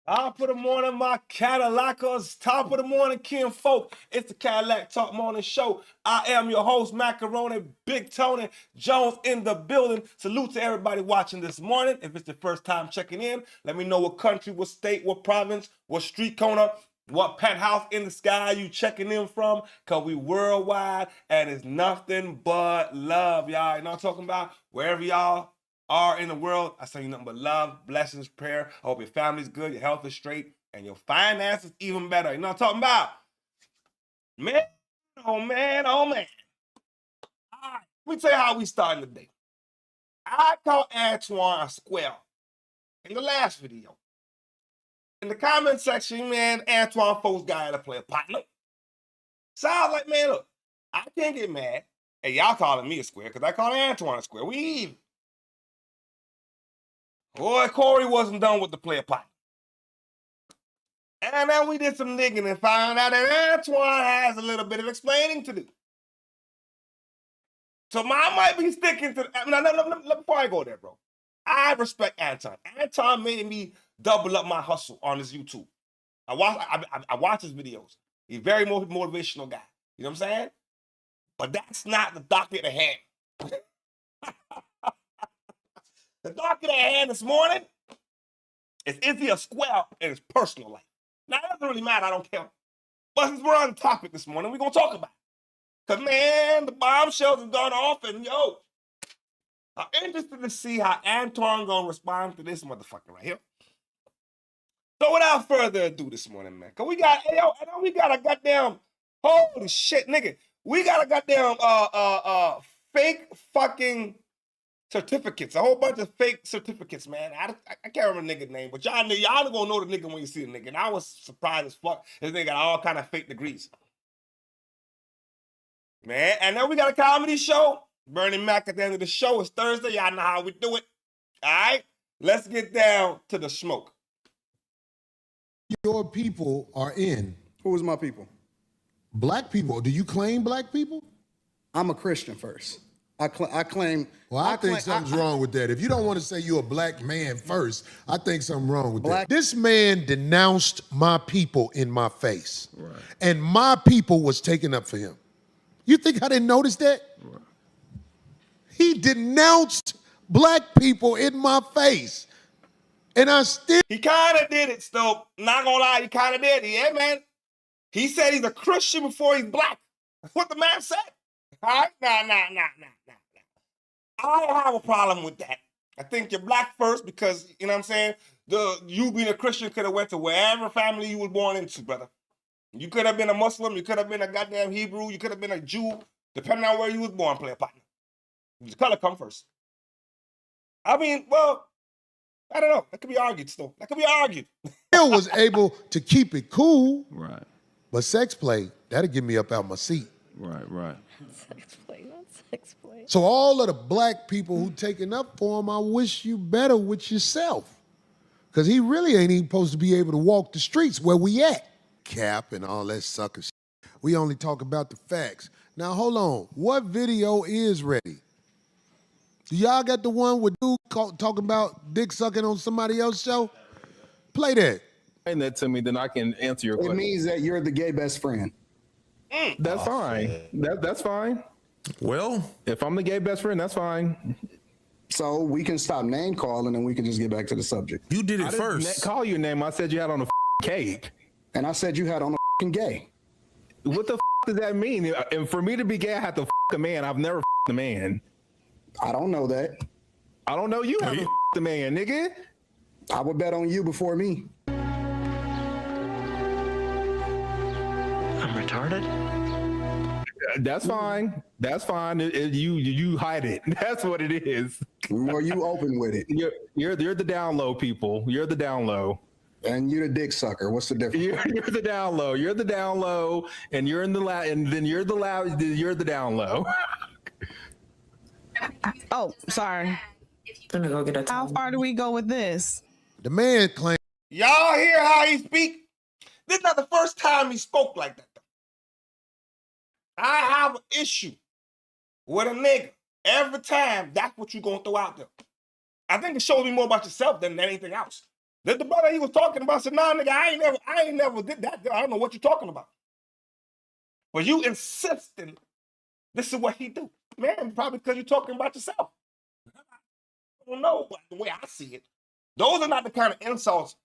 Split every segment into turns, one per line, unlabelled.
Top of the morning, my Cadillackers. Top of the morning, Ken folk. It's the Cadillac Talk Morning Show. I am your host, Macaroni, Big Tony Jones in the building. Salute to everybody watching this morning. If it's the first time checking in, let me know what country, what state, what province, what street corner, what penthouse in the sky you checking in from, because we worldwide and it's nothing but love, y'all. You know what I'm talking about? Wherever y'all are in the world, I send you nothing but love, blessings, prayer. I hope your family's good, your health is straight, and your finances even better. You know what I'm talking about? Man, oh man, oh man. All right, let me tell you how we starting today. I caught Antoine a square in the last video. In the comment section, man, Antoine folks got to play a partner. So I was like, man, look, I can't get mad. Hey, y'all calling me a square because I called Antoine a square. We even. Boy, Corey wasn't done with the player partner. And then we did some digging and found out that Antoine has a little bit of explaining to do. So I might be sticking to. Before I go there, bro, I respect Anton. Anton made me double up my hustle on his YouTube. I watch his videos. He's a very motivational guy. You know what I'm saying? But that's not the docket at hand. The docket at hand this morning is he a square in his personal life? Now, it doesn't really matter. I don't care. But since we're on the topic this morning, we're going to talk about it. Because, man, the bombshells have gone off, and, yo, I'm interested to see how Antoine going to respond to this motherfucker right here. So, without further ado this morning, man, because we got a goddamn, holy shit, nigga. We got a goddamn fake fucking certificates, a whole bunch of fake certificates, man. I can't remember the nigga's name, but y'all gonna know the nigga when you see the nigga. And I was surprised as fuck. This nigga got all kind of fake degrees. Man, and then we got a comedy show. Bernie Mac at the end of the show. It's Thursday. Y'all know how we do it. All right? Let's get down to the smoke.
Your people are in.
Who is my people?
Black people. Do you claim black people?
I'm a Christian first. I claim.
Well, I think something's wrong with that. If you don't want to say you're a black man first, I think something's wrong with that. This man denounced my people in my face. Right. And my people was taken up for him. You think I didn't notice that? Right. He denounced black people in my face. And I still...
He kind of did it, still. Not gonna lie, he kind of did it. Yeah, man. He said he's a Christian before he's black. That's what the man said. All right? Nah. I have a problem with that. I think you're black first because, you know what I'm saying, you being a Christian could have went to wherever family you were born into, brother. You could have been a Muslim, you could have been a goddamn Hebrew, you could have been a Jew, depending on where you was born, player partner. The color come first. I mean, well, I don't know. That could be argued still. That could be argued.
Still was able to keep it cool.
Right.
But sex play, that'll get me up out my seat.
Right.
Sex play, not sex play.
So all of the black people who taking up for him, I wish you better with yourself. Because he really ain't even supposed to be able to walk the streets where we at. Cap and all that sucker shit. We only talk about the facts. Now, hold on. What video is ready? Do y'all got the one with dude talking about dick sucking on somebody else's show? Play that.
Explain that to me, then I can answer your question.
It means that you're the gay best friend.
That's fine. That's fine.
Well,
if I'm the gay best friend, that's fine.
So we can stop name calling and we can just get back to the subject.
You did it
I
first.
didn't call your name. I said you had on a cake.
And I said you had on a gay.
What the does that mean? And for me to be gay, I have to a man. I've never a man.
I don't know that.
I don't know you haven't a man, nigga.
I would bet on you before me.
I'm retarded?
That's fine. That's fine. You hide it. That's what it is.
Or you open with it.
You're the down low people. You're the down low.
And you're the dick sucker. What's the difference?
You're the down low. You're the down low, and you're in the loud, and then you're the loud. You're the down low.
Oh, sorry.
I'm gonna go get a towel.
How far do we go with this?
The man claimed.
Y'all hear how he speak? This is not the first time he spoke like that, though. I have an issue with a nigga. Every time, that's what you're going to throw out there. I think it shows me more about yourself than anything else. The brother he was talking about said, nah, nigga, I ain't never did that. I don't know what you're talking about. But you insisting this is what he do. Man, probably because you're talking about yourself. I don't know, but the way I see it, those are not the kind of insults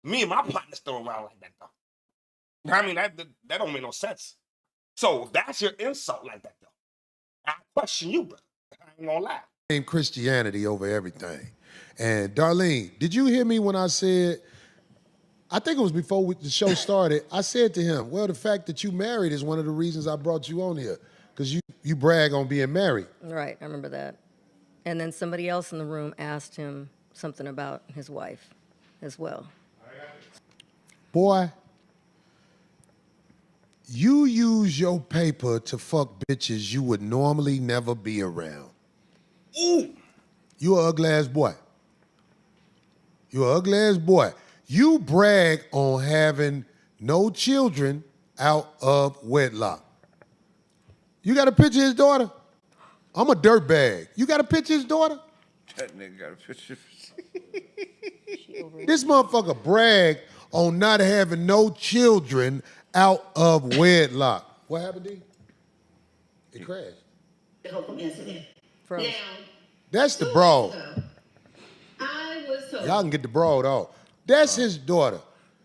me and my partners throw around like that, though. I mean, that don't make no sense. So if that's your insult like that, though, I question you, brother. I ain't gonna lie.
Christianity over everything. And Darlene, did you hear me when I said, I think it was before the show started, I said to him, well, the fact that you married is one of the reasons I brought you on here, because you brag on being married.
Right, I remember that. And then somebody else in the room asked him something about his wife as well.
Boy, you use your paper to fuck bitches you would normally never be around.
Ooh.
You an ugly ass boy. You an ugly ass boy. You brag on having no children out of wedlock. You got a picture of his daughter? I'm a dirtbag. You got a picture of his daughter?
That nigga got a picture.
This motherfucker brag on not having no children out of wedlock. What happened, D? It crashed.
The Holcomb incident.
Froze.
Now,
That's the broad.
I was told.
Y'all can get the broad off. That's his daughter.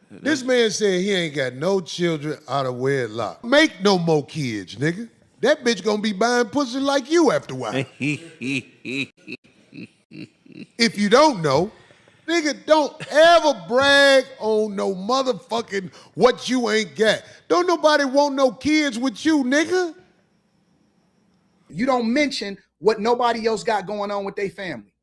This man said he ain't got no children out of wedlock. Make no more kids, nigga. That bitch gonna be buying pussy like you after a while. If you don't know, nigga, don't ever brag on no motherfucking what you ain't got. Don't nobody want no kids with you, nigga.
You don't mention what nobody else got going on with their family.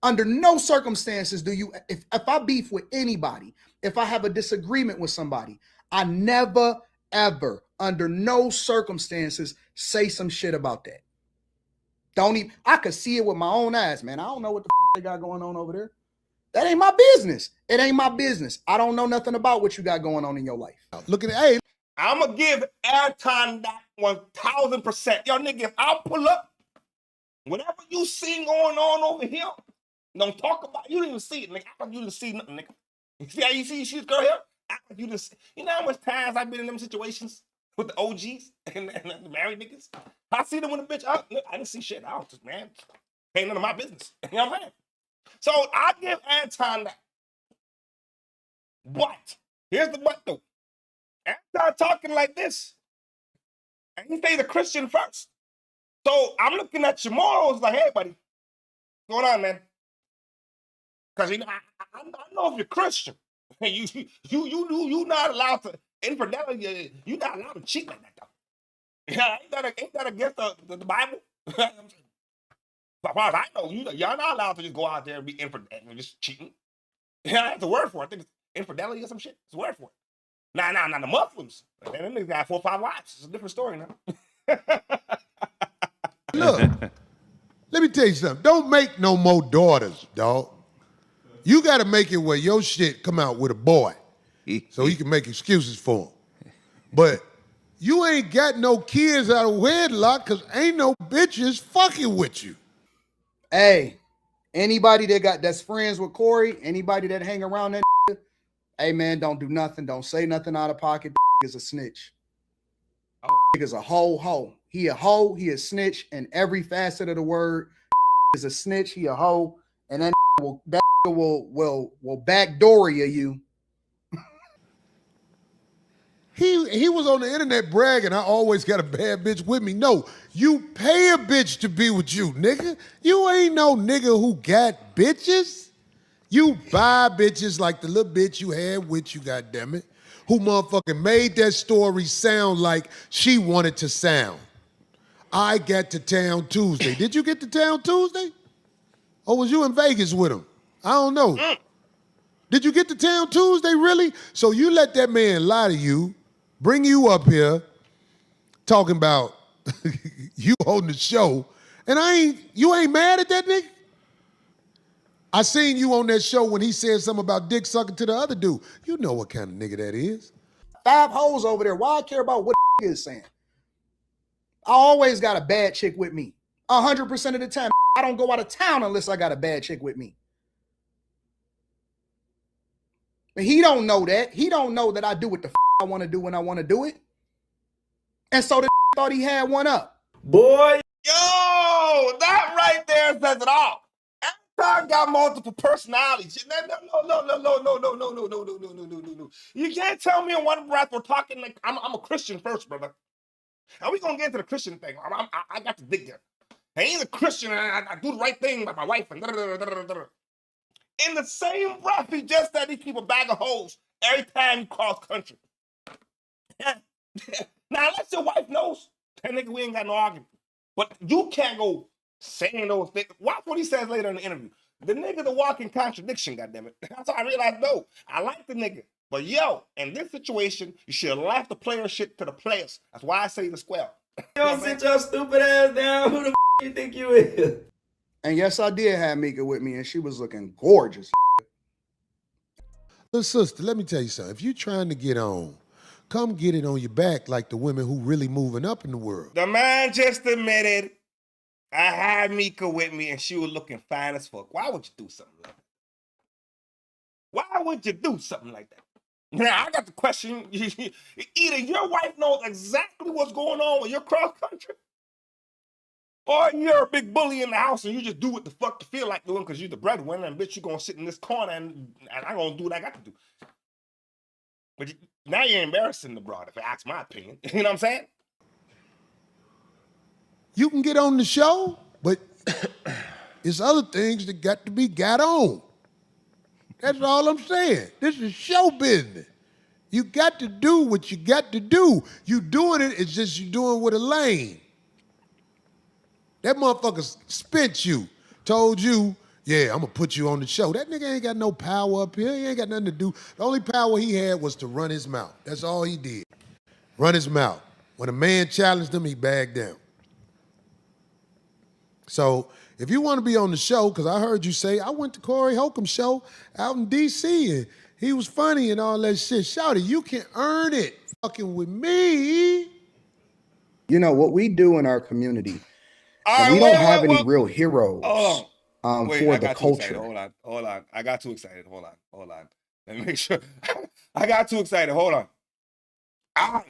Under no circumstances do you, if I beef with anybody, if I have a disagreement with somebody, I never, ever, under no circumstances, say some shit about that. Don't even, I could see it with my own eyes, man. I don't know what the they got going on over there. That ain't my business. It ain't my business. I don't know nothing about what you got going on in your life.
Look at, hey.
I'm going to give Anton that 1,000%. Yo, nigga, if I pull up, whatever you see going on over here, don't talk about, you didn't even see it, nigga. Act like you didn't see nothing, nigga. You see how you see this girl here? Act like you didn't see. You know how much times I've been in them situations with the OGs and the married niggas? I see them when the bitch, I didn't see shit. I was just, man, ain't none of my business. You know what I'm saying? So I give Anton that. But, here's the but though. Anton talking like this, and he stays a Christian first. So I'm looking at your morals like, hey, buddy, what's going on, man? Because you know, I know if you're Christian, you not allowed to infidelity. You not allowed to cheat like that, though. Yeah, ain't that against the Bible? As far as I know, y'all not allowed to just go out there and be infidel and just cheating. Yeah, that's a word for it. I think it's infidelity or some shit. It's a word for it. Nah, the Muslims. Them niggas got 4 or 5 wives. It's a different story now.
Look, let me tell you something. Don't make no more daughters, dog. You got to make it where your shit come out with a boy so he can make excuses for him. But you ain't got no kids out of wedlock because ain't no bitches fucking with you.
Hey, anybody that's friends with Corey, anybody that hang around that, hey man, don't do nothing. Don't say nothing out of pocket. Is a snitch. Oh. Is a hoe. He a hoe. He a snitch in every facet of the word. Is a snitch. He a hoe, and that will backdoor you.
He was on the internet bragging, I always got a bad bitch with me. No, you pay a bitch to be with you, nigga. You ain't no nigga who got bitches. You buy bitches like the little bitch you had with you, goddammit, who motherfucking made that story sound like she wanted to sound. I got to town Tuesday. Did you get to town Tuesday? Or was you in Vegas with him? I don't know. Did you get to town Tuesday, really? So you let that man lie to you, bring you up here, talking about you holding the show, and you ain't mad at that nigga? I seen you on that show when he said something about dick sucking to the other dude. You know what kind of nigga that is.
5 hoes over there. Why I care about what is saying? I always got a bad chick with me. 100% of the time. I don't go out of town unless I got a bad chick with me. But he don't know that. He don't know that I do what the I want to do when I want to do it. And so the thought he had one up.
Boy, yo, that right there says it all. Anton got multiple personalities. No. You can't tell me in one breath we're talking like I'm a Christian first, brother. And we gonna get into the Christian thing. I got to dig there. I ain't a Christian. I do the right thing by my wife. And in the same breath, he just said he keep a bag of hoes every time he cross country. Now, unless your wife knows, that nigga, we ain't got no argument. But you can't go saying those things. Watch what he says later in the interview. The nigga's a walking contradiction, goddammit. That's how I realized, no, I like the nigga. But yo, in this situation, you should have left the player shit to the players. That's why I say the square.
Yo, sit your stupid ass down. Who the you think you is?
And yes, I did have Mika with me, and she was looking gorgeous.
Little sister, let me tell you something. If you're trying to get on, come get it on your back like the women who really moving up in the world.
The man just admitted I had Mika with me and she was looking fine as fuck. Why would you do something like that? Why would you do something like that? Now, I got the question. Either your wife knows exactly what's going on when you're cross country, or you're a big bully in the house and you just do what the fuck you feel like doing because you're the breadwinner and bitch, you're going to sit in this corner and I'm going to do what I got to do. But now you're embarrassing the broad, if I ask my opinion. You know what I'm saying?
You can get on the show, but it's other things that got to be got on. That's all I'm saying. This is show business. You got to do what you got to do. You doing it, it's just you doing with a lane. That motherfucker spent you, told you, yeah, I'm gonna put you on the show. That nigga ain't got no power up here. He ain't got nothing to do. The only power he had was to run his mouth. That's all he did. Run his mouth. When a man challenged him, he bagged down. So if you want to be on the show, because I heard you say, I went to Corey Holcomb's show out in D.C. and he was funny and all that shit. Shouty, you can earn it fucking with me.
You know, what we do in our community, we don't have any real heroes for the culture.
Hold on. I got too excited. Hold on. Let me make sure. I got too excited. Hold on. I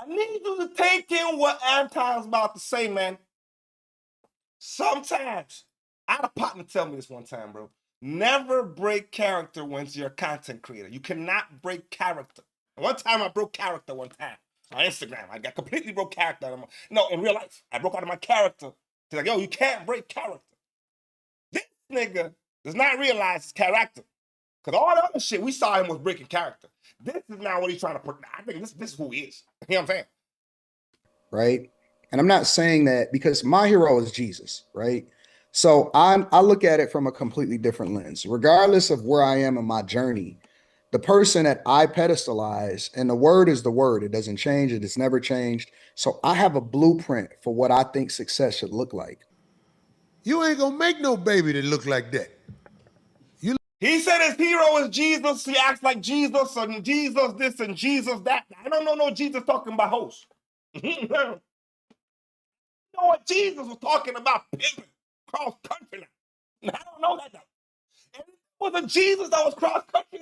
need you to take in what Anton's about to say, man. Sometimes, I had a partner tell me this one time, bro. Never break character when you're a content creator. You cannot break character. One time I broke character on Instagram. I got completely broke character. No, in real life, I broke out of my character. He's like, yo, you can't break character. This nigga does not realize his character. Because all the other shit, we saw him was breaking character. This is now what he's trying to put. I think this is who he is. You know what I'm saying?
Right? And I'm not saying that because my hero is Jesus, right? So I look at it from a completely different lens. Regardless of where I am in my journey, the person that I pedestalize, and the word is the word. It doesn't change. It's never changed. So I have a blueprint for what I think success should look like.
You ain't gonna make no baby that look like that.
He said his hero is Jesus. He acts like Jesus and Jesus this and Jesus that. I don't know no Jesus talking about hoes. You know what Jesus was talking about? Pimping cross country. Now, I don't know that though. If it was a Jesus that was cross country,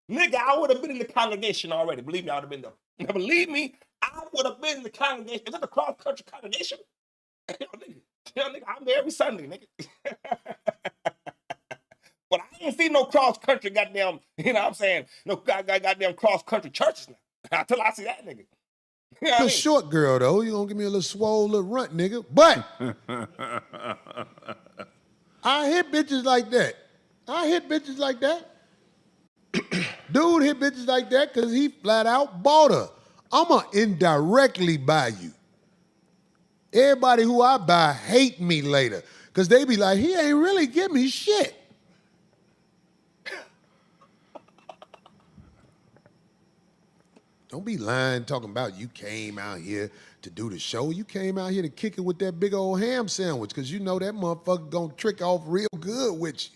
nigga, I would have been in the congregation already. Believe me, I would have been there. Now, believe me, I would have been in the congregation. Is that the cross country congregation? Yo, nigga, I'm there every Sunday, nigga. But I ain't seen no cross country goddamn, you know what I'm saying? No goddamn cross country churches now. Until I see that nigga. You know
a short girl though, you gonna give me a little swole little runt, nigga. But I hit bitches like that. Dude hit bitches like that because he flat out bought her. I'ma indirectly buy you. Everybody who I buy hate me later because they be like, he ain't really give me shit. Don't be lying talking about you came out here to do the show. You came out here to kick it with that big old ham sandwich because you know that motherfucker gonna trick off real good with you.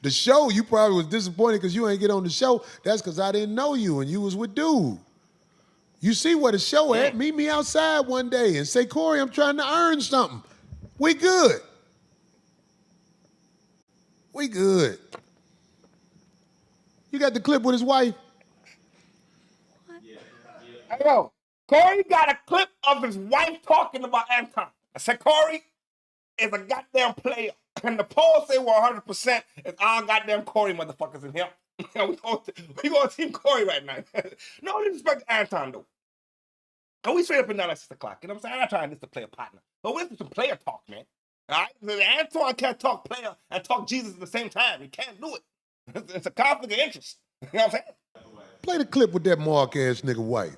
The show, you probably was disappointed because you ain't get on the show. That's because I didn't know you and you was with dude. You see where the show at? Meet me outside one day and say, Corey, I'm trying to earn something. We good. We good. You got the clip with his wife?
Hey, yo, Corey got a clip of his wife talking about Anton. I said, Corey is a goddamn player. And the polls say we're 100%. It's all goddamn Corey motherfuckers in here. we going to team Corey right now. No disrespect to Anton, though. And we straight up and down at 6 o'clock. You know what I'm saying? I'm not trying to play a partner. But we're some player talk, man. All right? Anton can't talk player and talk Jesus at the same time. He can't do it. It's a conflict of interest. You know what I'm saying?
Play the clip with that mark ass nigga wife.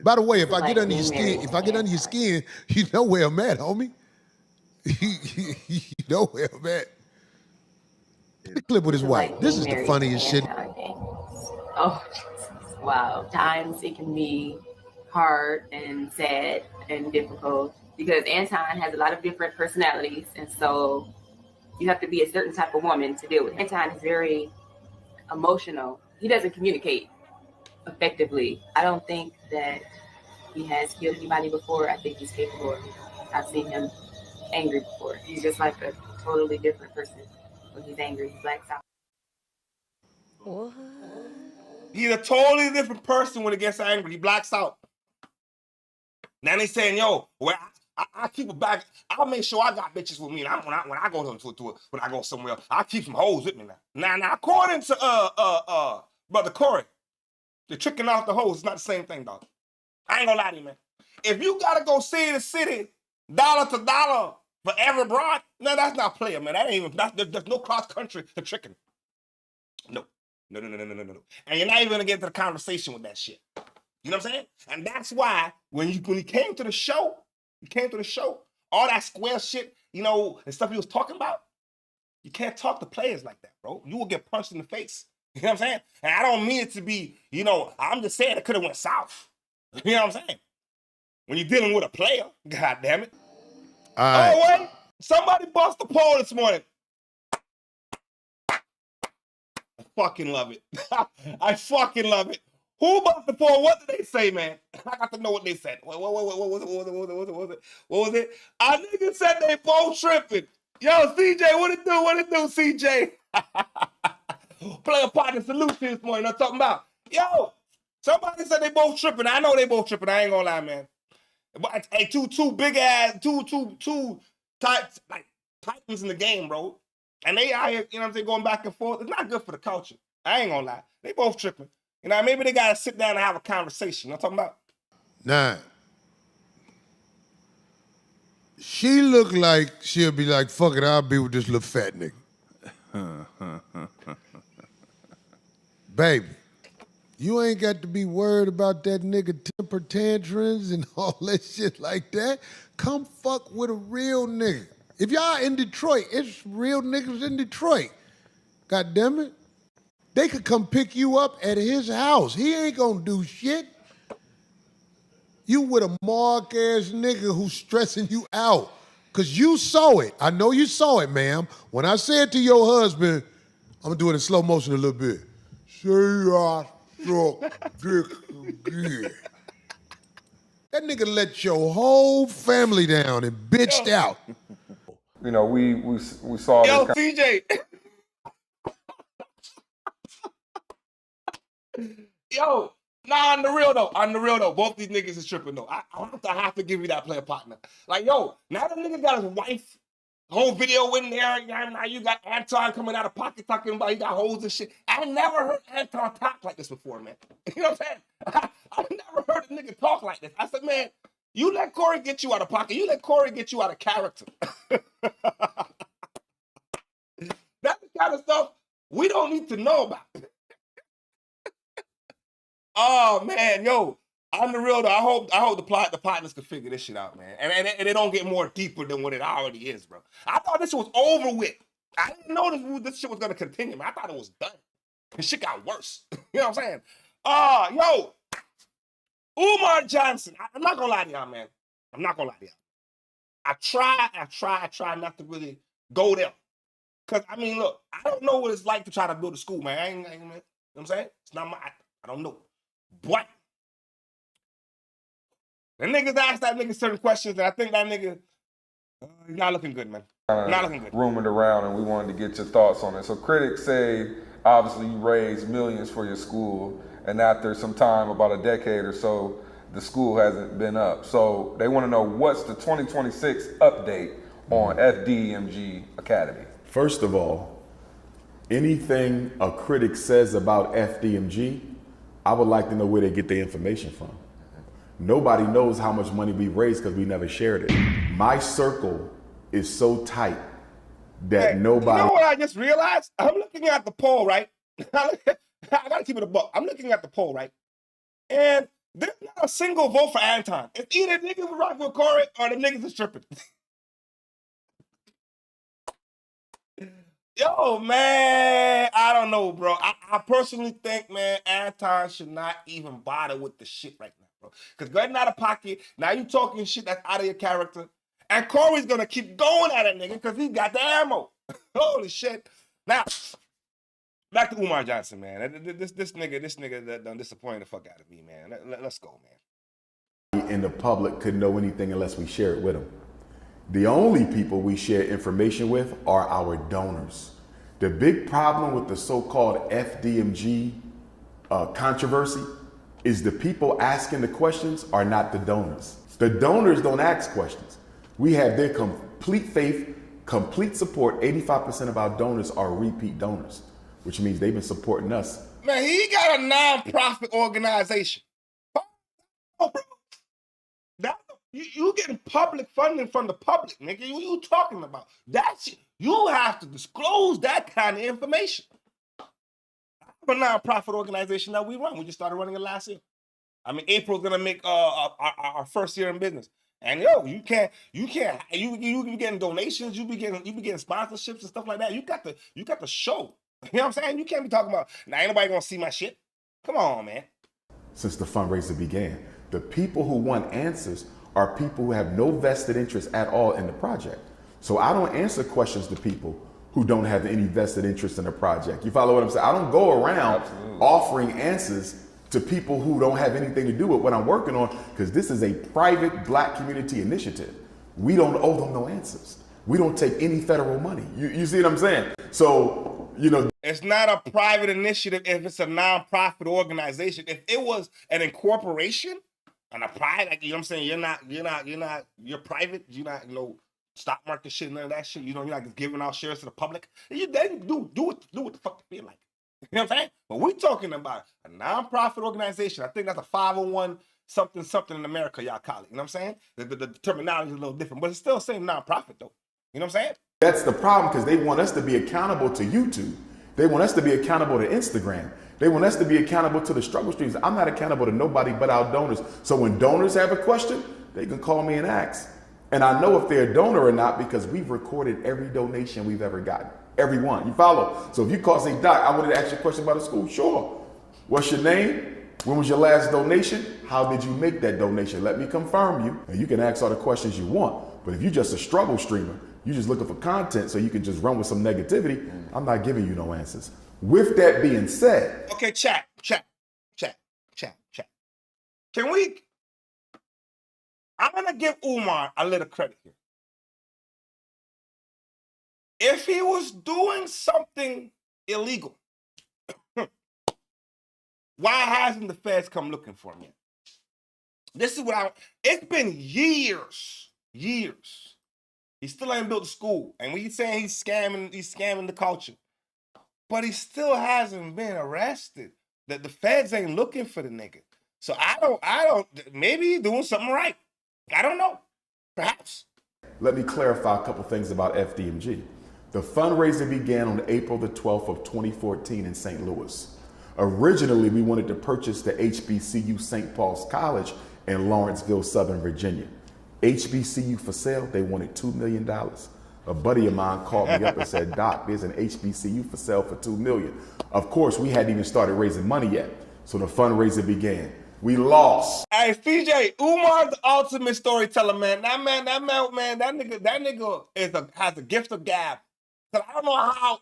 By the way, if I get under your skin, you know where I'm at, homie. You know where I'm at. The clip with his wife. This is the funniest shit.
Oh, wow. Times it can be hard and sad and difficult because Anton has a lot of different personalities, and so you have to be a certain type of woman to deal with. Anton is very emotional. He doesn't communicate effectively. I don't think that he has killed anybody before. I think he's capable of it. I've seen him angry before. He's just like a totally different person. When he's angry, he blacks out.
What?
He's a totally different person when he gets angry. He blacks out. Now they saying, yo, well, I keep it back. I'll make sure I got bitches with me. And when I go somewhere else, I keep some hoes with me now. Now, according to Brother Corey, the tricking off the hoes is not the same thing, dog. I ain't gonna lie to you, man. If you gotta go city to city, dollar to dollar for every broad, no, that's not player, man. That ain't even. There's no cross country to tricking. No. And you're not even gonna get into the conversation with that shit. You know what I'm saying? And that's why when he came to the show, all that square shit, you know, and stuff he was talking about, you can't talk to players like that, bro. You will get punched in the face. You know what I'm saying? And I don't mean it to be, you know, I'm just saying it could have went south. You know what I'm saying? When you're dealing with a player, god damn it.
All right.
Oh, wait. Somebody bust the poll this morning. I fucking love it. I fucking love it. Who bust the poll? What did they say, man? I got to know what they said. What was it? Our niggas said they both tripping. Yo, CJ, what it do, CJ? Player partner solution this morning. I'm talking about. Yo, somebody said they both tripping. I know they both tripping. I ain't gonna lie, man. But hey, two big ass, two titans in the game, bro. And they out here, you know what I'm saying, going back and forth. It's not good for the culture. I ain't gonna lie. They both tripping. You know, maybe they gotta sit down and have a conversation. I'm talking about.
Nah. She look like she'll be like, fuck it, I'll be with this little fat nigga. Baby, you ain't got to be worried about that nigga temper tantrums and all that shit like that. Come fuck with a real nigga. If y'all in Detroit, it's real niggas in Detroit. God damn it. They could come pick you up at his house. He ain't gonna do shit. You with a mark-ass nigga who's stressing you out. Because you saw it. I know you saw it, ma'am. When I said to your husband, I'm gonna do it in slow motion a little bit. Say I suck dick again. That nigga let your whole family down and bitched out.
You know, we saw
Yo,
this.
CJ. Yo, nah, on the real though, both these niggas is tripping though. I have to give you that player partner. Like, yo, now the nigga got his wife, whole video in there. Now you got Anton coming out of pocket talking about he got holes and shit. I never heard Anton talk like this before, man. You know what I'm saying? I never heard a nigga talk like this. I said, man, you let Corey get you out of pocket. You let Corey get you out of character. That's the kind of stuff we don't need to know about. Oh man, yo, on the real though, I hope the partners can figure this shit out, man. And it don't get more deeper than what it already is, bro. I thought this was over with. I didn't know this shit was gonna continue, man. I thought it was done. This shit got worse. You know what I'm saying? Yo, Umar Johnson. I'm not gonna lie to y'all, man. I'm not gonna lie to y'all. I try not to really go there. Cause I mean, look, I don't know what it's like to try to build a school, man. I ain't you know what I'm saying? It's not my, I don't know. But the niggas asked that nigga certain questions, and I think that nigga, he's not looking good, man. Not looking good.
Rumored around, and we wanted to get your thoughts on it. So critics say obviously you raised millions for your school, and after some time, about a decade or so, the school hasn't been up. So they want to know what's the 2026 update on FDMG Academy.
First of all, anything a critic says about FDMG, I would like to know where they get their information from. Nobody knows how much money we raised because we never shared it. My circle is so tight that nobody...
You know what I just realized? I'm looking at the poll, right? I gotta keep it a buck. I'm looking at the poll, right? And there's not a single vote for Anton. It's either niggas who rock with Corey or the niggas is tripping. Yo, man, I don't know, bro. I personally think, man, Anton should not even bother with the shit right now, bro. Because getting out of pocket, now you talking shit that's out of your character. And Corey's gonna keep going at it, nigga, because he got the ammo. Holy shit. Now, back to Umar Johnson, man. This nigga that done disappointed the fuck out of me, man. Let's go, man.
In the public could know anything unless we share it with them. The only people we share information with are our donors. The big problem with the so-called FDMG controversy is the people asking the questions are not the donors. The donors don't ask questions. We have their complete faith, complete support. 85% of our donors are repeat donors, which means they've been supporting us.
Man, he got a non-profit organization. Oh, bro. You getting public funding from the public, nigga. You talking about that shit. You have to disclose that kind of information. I have a non-profit organization that we run. We just started running it last year. I mean, April's gonna make our first year in business. And yo, you be getting donations, you be getting sponsorships and stuff like that. You got the show. You know what I'm saying? You can't be talking about, now ain't nobody gonna see my shit. Come on, man.
Since the fundraiser began, the people who want answers are people who have no vested interest at all in the project. So I don't answer questions to people who don't have any vested interest in the project. You follow what I'm saying? I don't go around offering answers to people who don't have anything to do with what I'm working on, because this is a private Black community initiative. We don't owe them no answers. We don't take any federal money. You see what I'm saying? So, you know.
It's not a private initiative if it's a non-profit organization. If it was an incorporation, and a private, like, you know what I'm saying? You're private. You're not, stock market shit, none of that shit. You're not just giving out shares to the public. You do what the fuck you feel like. You know what I'm saying? But we're talking about a non-profit organization. I think that's a 501 something in America, y'all call it. You know what I'm saying? The terminology is a little different, but it's still the same non-profit though. You know what I'm saying?
That's the problem, because they want us to be accountable to YouTube. They want us to be accountable to Instagram. They want us to be accountable to the struggle streams. I'm not accountable to nobody but our donors. So when donors have a question, they can call me and ask. And I know if they're a donor or not because we've recorded every donation we've ever gotten. Every one. You follow? So if you call, say, Doc, I wanted to ask you a question about the school. Sure. What's your name? When was your last donation? How did you make that donation? Let me confirm you. And you can ask all the questions you want. But if you're just a struggle streamer, you're just looking for content so you can just run with some negativity, I'm not giving you no answers. With that being said.
Okay, chat. Can we? I'm going to give Umar a little credit here. If he was doing something illegal, why hasn't the feds come looking for him yet? This is what it's been years. He still ain't built a school. And when he's saying he's scamming the culture. But he still hasn't been arrested. The feds ain't looking for the nigga. So I don't, maybe he's doing something right. I don't know. Perhaps.
Let me clarify a couple things about FDMG. The fundraiser began on April the 12th of 2014 in St. Louis. Originally, we wanted to purchase the HBCU St. Paul's College in Lawrenceville, Southern Virginia. HBCU for sale, they wanted $2 million. A buddy of mine called me up and said, Doc, there's an HBCU for sale for $2 million. Of course, we hadn't even started raising money yet. So the fundraiser began. We lost.
Hey, CJ, Umar's the ultimate storyteller, man. That nigga has a gift of gab. Cause I don't know how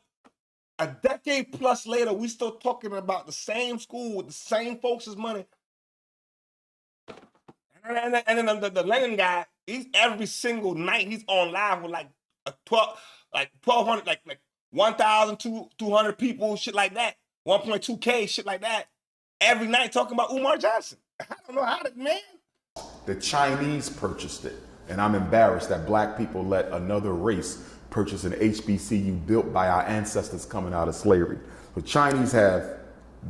a decade plus later we still talking about the same school with the same folks' money. And then the Lennon guy, he's every single night he's on live with like 1,200, like 1,200 people, shit like that. 1.2K, shit like that. Every night talking about Umar Johnson. I don't know how to, man.
The Chinese purchased it. And I'm embarrassed that black people let another race purchase an HBCU built by our ancestors coming out of slavery. The Chinese have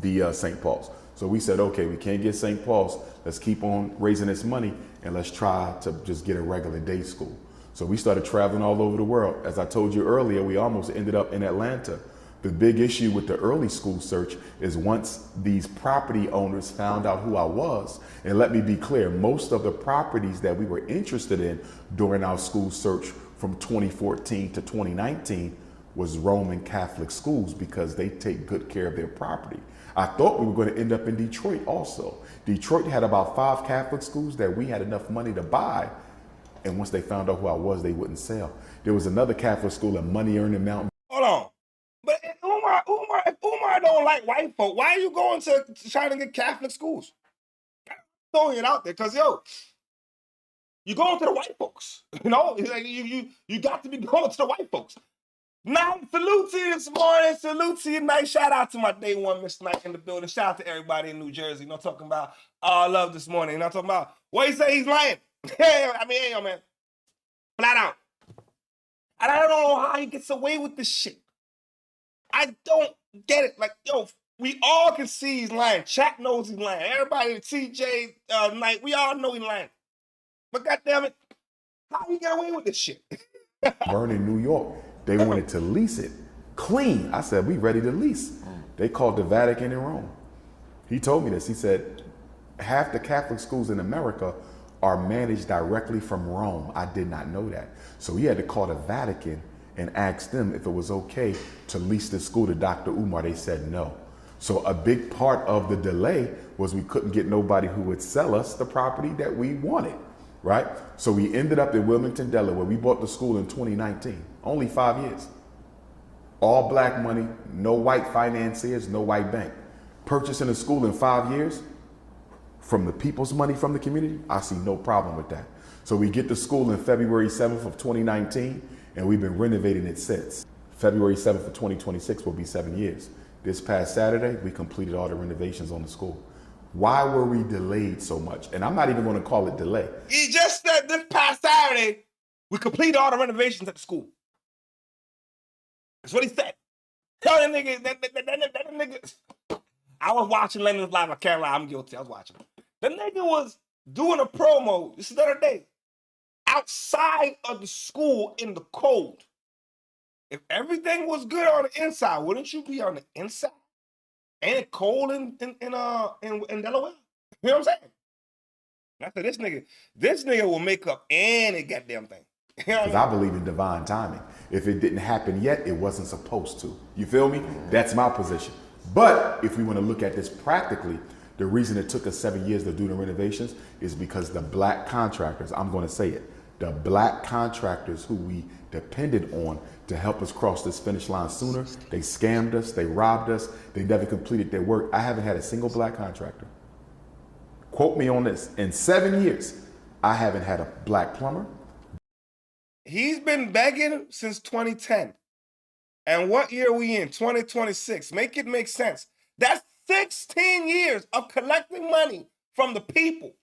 the St. Paul's. So we said, okay, we can't get St. Paul's. Let's keep on raising this money and let's try to just get a regular day school. So we started traveling all over the world. As I told you earlier, we almost ended up in Atlanta. The big issue with the early school search is once these property owners found out who I was, and let me be clear, most of the properties that we were interested in during our school search from 2014 to 2019 was Roman Catholic schools because they take good care of their property. I thought we were going to end up in Detroit also. Detroit had about 5 Catholic schools that we had enough money to buy. And once they found out who I was, they wouldn't sell. There was another Catholic school in Money Earning Mountain.
Hold on. But if Umar don't like white folk, why are you going to trying to get Catholic schools? Throwing it out there, because, yo, you're going to the white folks. You know, it's like you got to be going to the white folks. Nice, salute to you this morning. Salute to you. Nice shout out to my day one Miss Knight in the building. Shout out to everybody in New Jersey. You know, talking about all love this morning. You know, talking about what he say he's lying. I mean, hey, yo, man. Flat out. And I don't know how he gets away with this shit. I don't get it. Like, yo, we all can see he's lying. Chat knows he's lying. Everybody, TJ, Knight, we all know he's lying. But goddamn it, how he get away with this shit?
Vernon, New York. They wanted to lease it clean. I said, we ready to lease. They called the Vatican in Rome. He told me this. He said, half the Catholic schools in America are managed directly from Rome. I did not know that. So he had to call the Vatican and ask them if it was okay to lease the school to Dr. Umar. They said no. So a big part of the delay was we couldn't get nobody who would sell us the property that we wanted, right? So we ended up in Wilmington, Delaware. We bought the school in 2019, only 5 years. All black money, no white financiers, no white bank. Purchasing a school in 5 years, from the people's money from the community, I see no problem with that. So we get to school in February 7th of 2019, and we've been renovating it since. February 7th of 2026 will be 7 years. This past Saturday, we completed all the renovations on the school. Why were we delayed so much? And I'm not even going to call it delay.
He just said this past Saturday, we completed all the renovations at the school. That's what he said. Tell that nigga, that nigga. I was watching Lennon's live. I can't lie, I'm guilty. I was watching. The nigga was doing a promo, this is the other day, outside of the school in the cold. If everything was good on the inside, wouldn't you be on the inside? Ain't it cold in Delaware? You know what I'm saying? I said, this nigga will make up any goddamn thing.
Because I believe in divine timing. If it didn't happen yet, it wasn't supposed to. You feel me? That's my position. But if we want to look at this practically, the reason it took us 7 years to do the renovations is because the black contractors, I'm going to say it, the black contractors who we depended on to help us cross this finish line sooner, they scammed us, they robbed us, they never completed their work. I haven't had a single black contractor. Quote me on this. In 7 years, I haven't had a black plumber.
He's been begging since 2010. And what year are we in? 2026. Make it make sense. That's 16 years of collecting money from the people.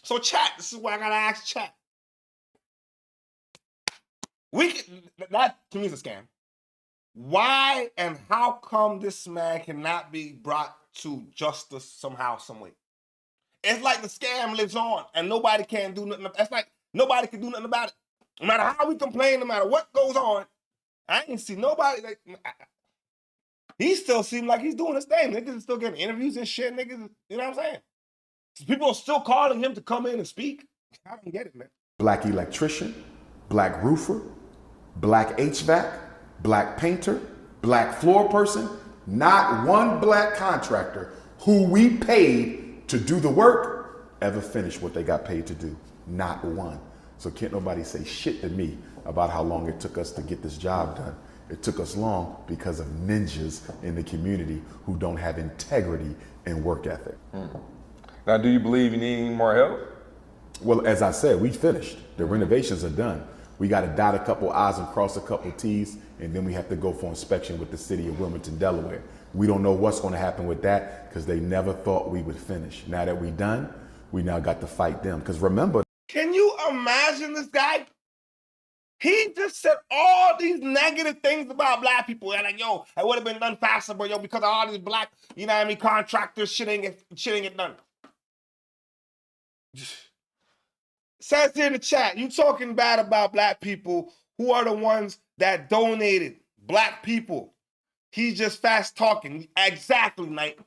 So chat, this is why I gotta ask chat. That to me is a scam. Why and how come this man cannot be brought to justice somehow, some way? It's like the scam lives on and nobody can do nothing. It's like nobody can do nothing about it. No matter how we complain, no matter what goes on, I ain't see nobody. Like, he still seems like he's doing his thing. Niggas is still getting interviews and shit. Niggas, you know what I'm saying? People are still calling him to come in and speak. I don't get it, man.
Black electrician, black roofer, black HVAC, black painter, black floor person, not one black contractor who we paid to do the work ever finished what they got paid to do. Not one. So can't nobody say shit to me about how long it took us to get this job done. It took us long because of ninjas in the community who don't have integrity and work ethic.
Now, do you believe you need any more help?
Well, as I said, we finished. The renovations are done. We got to dot a couple I's and cross a couple T's, and then we have to go for inspection with the city of Wilmington, Delaware. We don't know what's going to happen with that because they never thought we would finish. Now that we're done, we now got to fight them. Because remember,
can you imagine this guy? He just said all these negative things about black people. And like, yo, I would have been done faster, but yo, because of all these black, you know what I mean, contractors, shit ain't get done. Says here in the chat, you talking bad about black people who are the ones that donated. Black people. He's just fast talking. Exactly, Knight.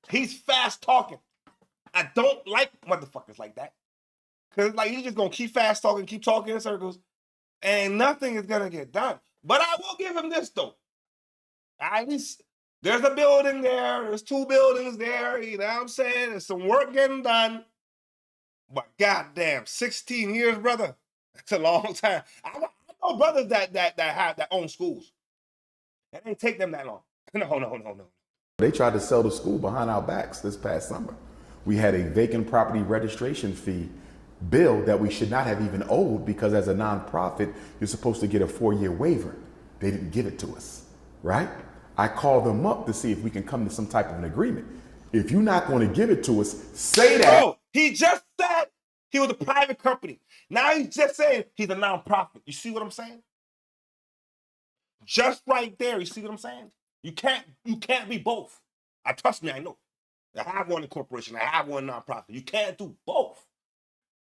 He's fast talking. I don't like motherfuckers like that. Because like he's just gonna keep fast talking, keep talking in circles, and nothing is gonna get done. But I will give him this though. At least there's a building there, there's 2 buildings there, you know what I'm saying? There's some work getting done. But goddamn, 16 years, brother. That's a long time. I know brothers that own schools. It ain't take them that long. No.
they tried to sell the school behind our backs this past summer. We had a vacant property registration fee bill that we should not have even owed because as a nonprofit, you're supposed to get a 4-year waiver. They didn't give it to us, right? I called them up to see if we can come to some type of an agreement. If you're not going to give it to us, say that.
Bro, he just said he was a private company. Now he's just saying he's a nonprofit. You see what I'm saying? Just right there, you see what I'm saying? You can't be both. Trust me, I know. I have one incorporation, I have one nonprofit. You can't do both.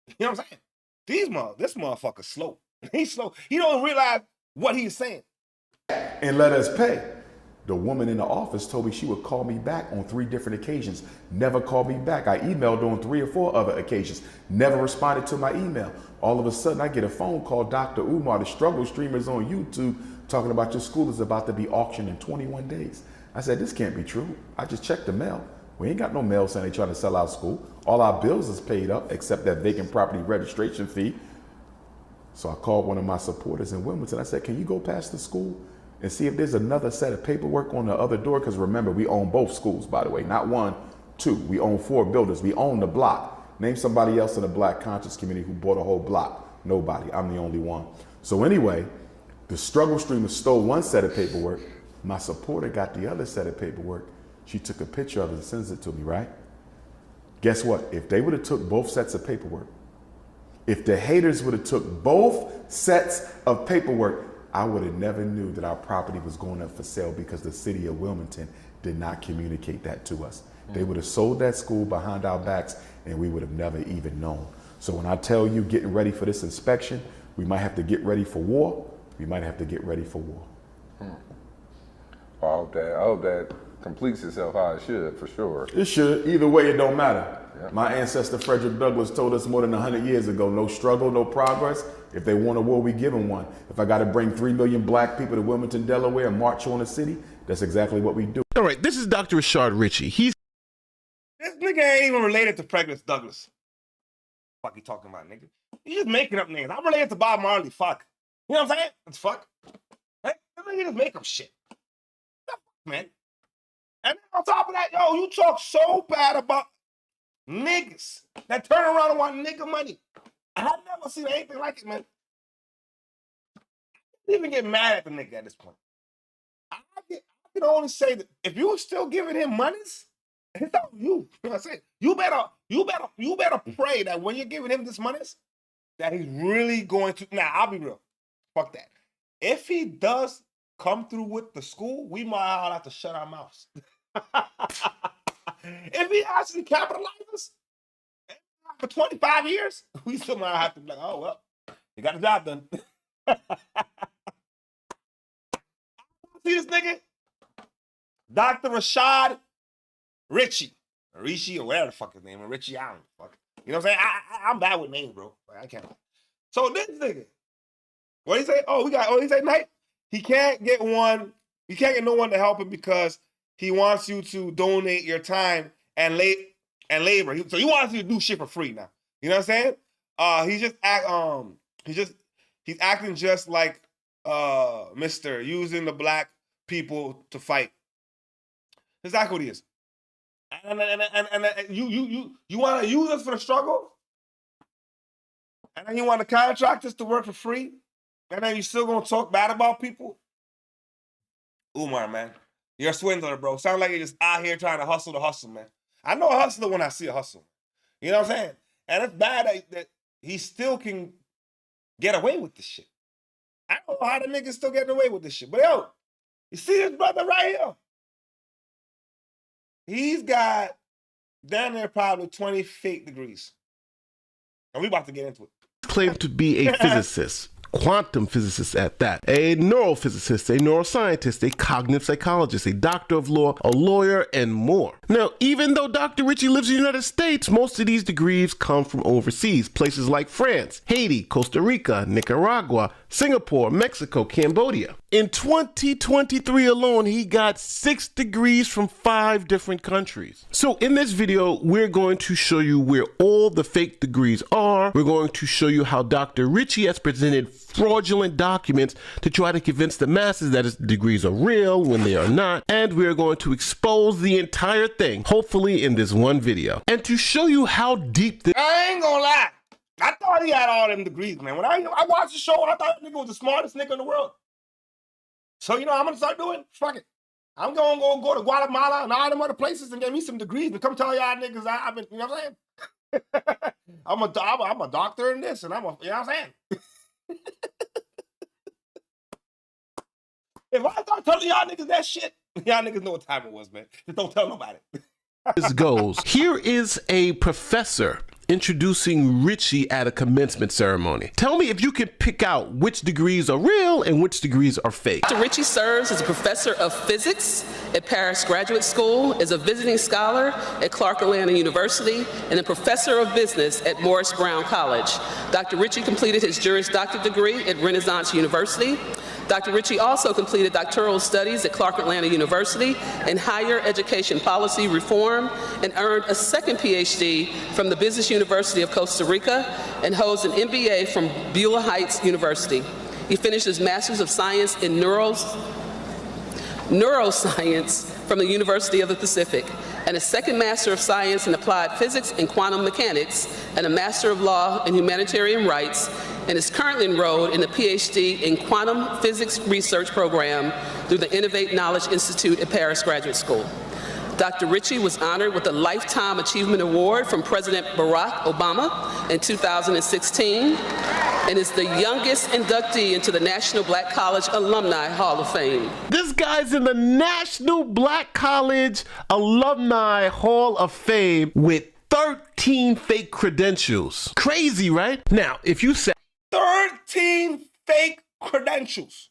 You know what I'm saying? This motherfucker's slow. He's slow. He don't realize what he's saying.
And let us pay. The woman in the office told me she would call me back on 3 different occasions. Never called me back. I emailed on 3 or 4 other occasions. Never responded to my email. All of a sudden, I get a phone call, Dr. Umar, the struggle streamers on YouTube, talking about your school is about to be auctioned in 21 days. I said, this can't be true. I just checked the mail. We ain't got no mail saying they trying to sell our school. All our bills is paid up except that vacant property registration fee. So I called one of my supporters in Wilmington. I said, can you go past the school and see if there's another set of paperwork on the other door? Because remember, we own both schools, by the way, not 1, 2. We own 4 buildings. We own the block. Name somebody else in the black conscious community who bought a whole block. Nobody. I'm the only one. So anyway, the struggle streamer stole 1 set of paperwork. My supporter got the other set of paperwork. She took a picture of it and sends it to me, right? Guess what? If they would have took both sets of paperwork, if the haters would have took both sets of paperwork, I would have never knew that our property was going up for sale because the city of Wilmington did not communicate that to us. They would have sold that school behind our backs and we would have never even known. So when I tell you getting ready for this inspection, we might have to get ready for war. We might have to get ready for war.
Well, I hope that completes itself how it should, for sure.
It should. Either way, it don't matter. Yeah. My ancestor Frederick Douglass told us more than 100 years ago, no struggle, no progress. If they want a war, we give them one. If I got to bring 3 million black people to Wilmington, Delaware and march on the city, that's exactly what we do.
All right, this is Dr. Rashad Richey.
This nigga ain't even related to Frederick Douglass. Fuck you talking about, nigga? You just making up names. I'm related to Bob Marley. Fuck. You know what I'm saying? It's fuck. Hey, you just make up shit. Man. And then on top of that, yo, you talk so bad about niggas that turn around and want nigga money. I have never seen anything like it, man. I can't even get mad at the nigga at this point. I can only say that if you still giving him monies, it's on you. You know what I'm saying? You better pray that when you're giving him this monies, that he's really going to. Now, I'll be real. Fuck that. If he does come through with the school, we might all have to shut our mouths. If he actually capitalizes for 25 years, we still might have to be like, oh, well, you got the job done. See this nigga? Dr. Rashad Richey. Richey or whatever the fuck his name is. Richey, I don't know. Fuck. You know what I'm saying? I'm bad with names, bro. I can't. So this nigga, what he say? He say, Knight, he can't get no one to help him because he wants you to donate your time and labor. So he wants you to do shit for free now. You know what I'm saying? He's acting just like Mr. using the black people to fight. That's exactly what he is. And you want to use us for the struggle? And then you want the contractors to work for free? And then you still gonna talk bad about people? Umar, man. You're a swindler, bro. Sound like you're just out here trying to hustle the hustle, man. I know a hustler when I see a hustle. You know what I'm saying? And it's bad that he still can get away with this shit. I don't know how the niggas still getting away with this shit. But yo, you see this brother right here? He's got down there probably 20 fake degrees. And we about to get into it.
Claimed to be a physicist, quantum physicist at that, a neurophysicist, a neuroscientist, a cognitive psychologist, a doctor of law, a lawyer, and more. Now, even though Dr. Richey lives in the United States, most of these degrees come from overseas, places like France, Haiti, Costa Rica, Nicaragua, Singapore, Mexico, Cambodia. In 2023 alone, he got 6 degrees from 5 different countries. So in this video, we're going to show you where all the fake degrees are. We're going to show you how Dr. Richey has presented fraudulent documents to try to convince the masses that his degrees are real when they are not. And we're going to expose the entire thing, hopefully in this one video. And to show you how deep this—
I ain't gonna lie. I thought he had all them degrees, man. When I watched the show, I thought the nigga was the smartest nigga in the world. So, you know what I'm gonna start doing? Fuck it. I'm gonna go to Guatemala and all them other places and get me some degrees and come tell y'all niggas I've been, you know what I'm saying? I'm a doctor in this and you know what I'm saying? If I start telling y'all niggas that shit, y'all niggas know what time it was, man. Just don't tell nobody.
this goes. Here is a professor introducing Richey at a commencement ceremony. Tell me if you can pick out which degrees are real and which degrees are fake.
Dr. Richey serves as a professor of physics at Paris Graduate School, is a visiting scholar at Clark Atlanta University, and a professor of business at Morris Brown College. Dr. Richey completed his Juris Doctor degree at Renaissance University. Dr. Richey also completed doctoral studies at Clark Atlanta University in higher education policy reform and earned a second PhD from the Business University of Costa Rica and holds an MBA from Beulah Heights University. He finished his Master's of Science in Neuroscience from the University of the Pacific, and a second Master of Science in Applied Physics and Quantum Mechanics, and a Master of Law in Humanitarian Rights, and is currently enrolled in a PhD in Quantum Physics Research Program through the Innovate Knowledge Institute at Paris Graduate School. Dr. Richey was honored with a Lifetime Achievement Award from President Barack Obama in 2016 and is the youngest inductee into the National Black College Alumni Hall of Fame.
This guy's in the National Black College Alumni Hall of Fame with 13 fake credentials. Crazy, right? Now, if you say
13 fake credentials.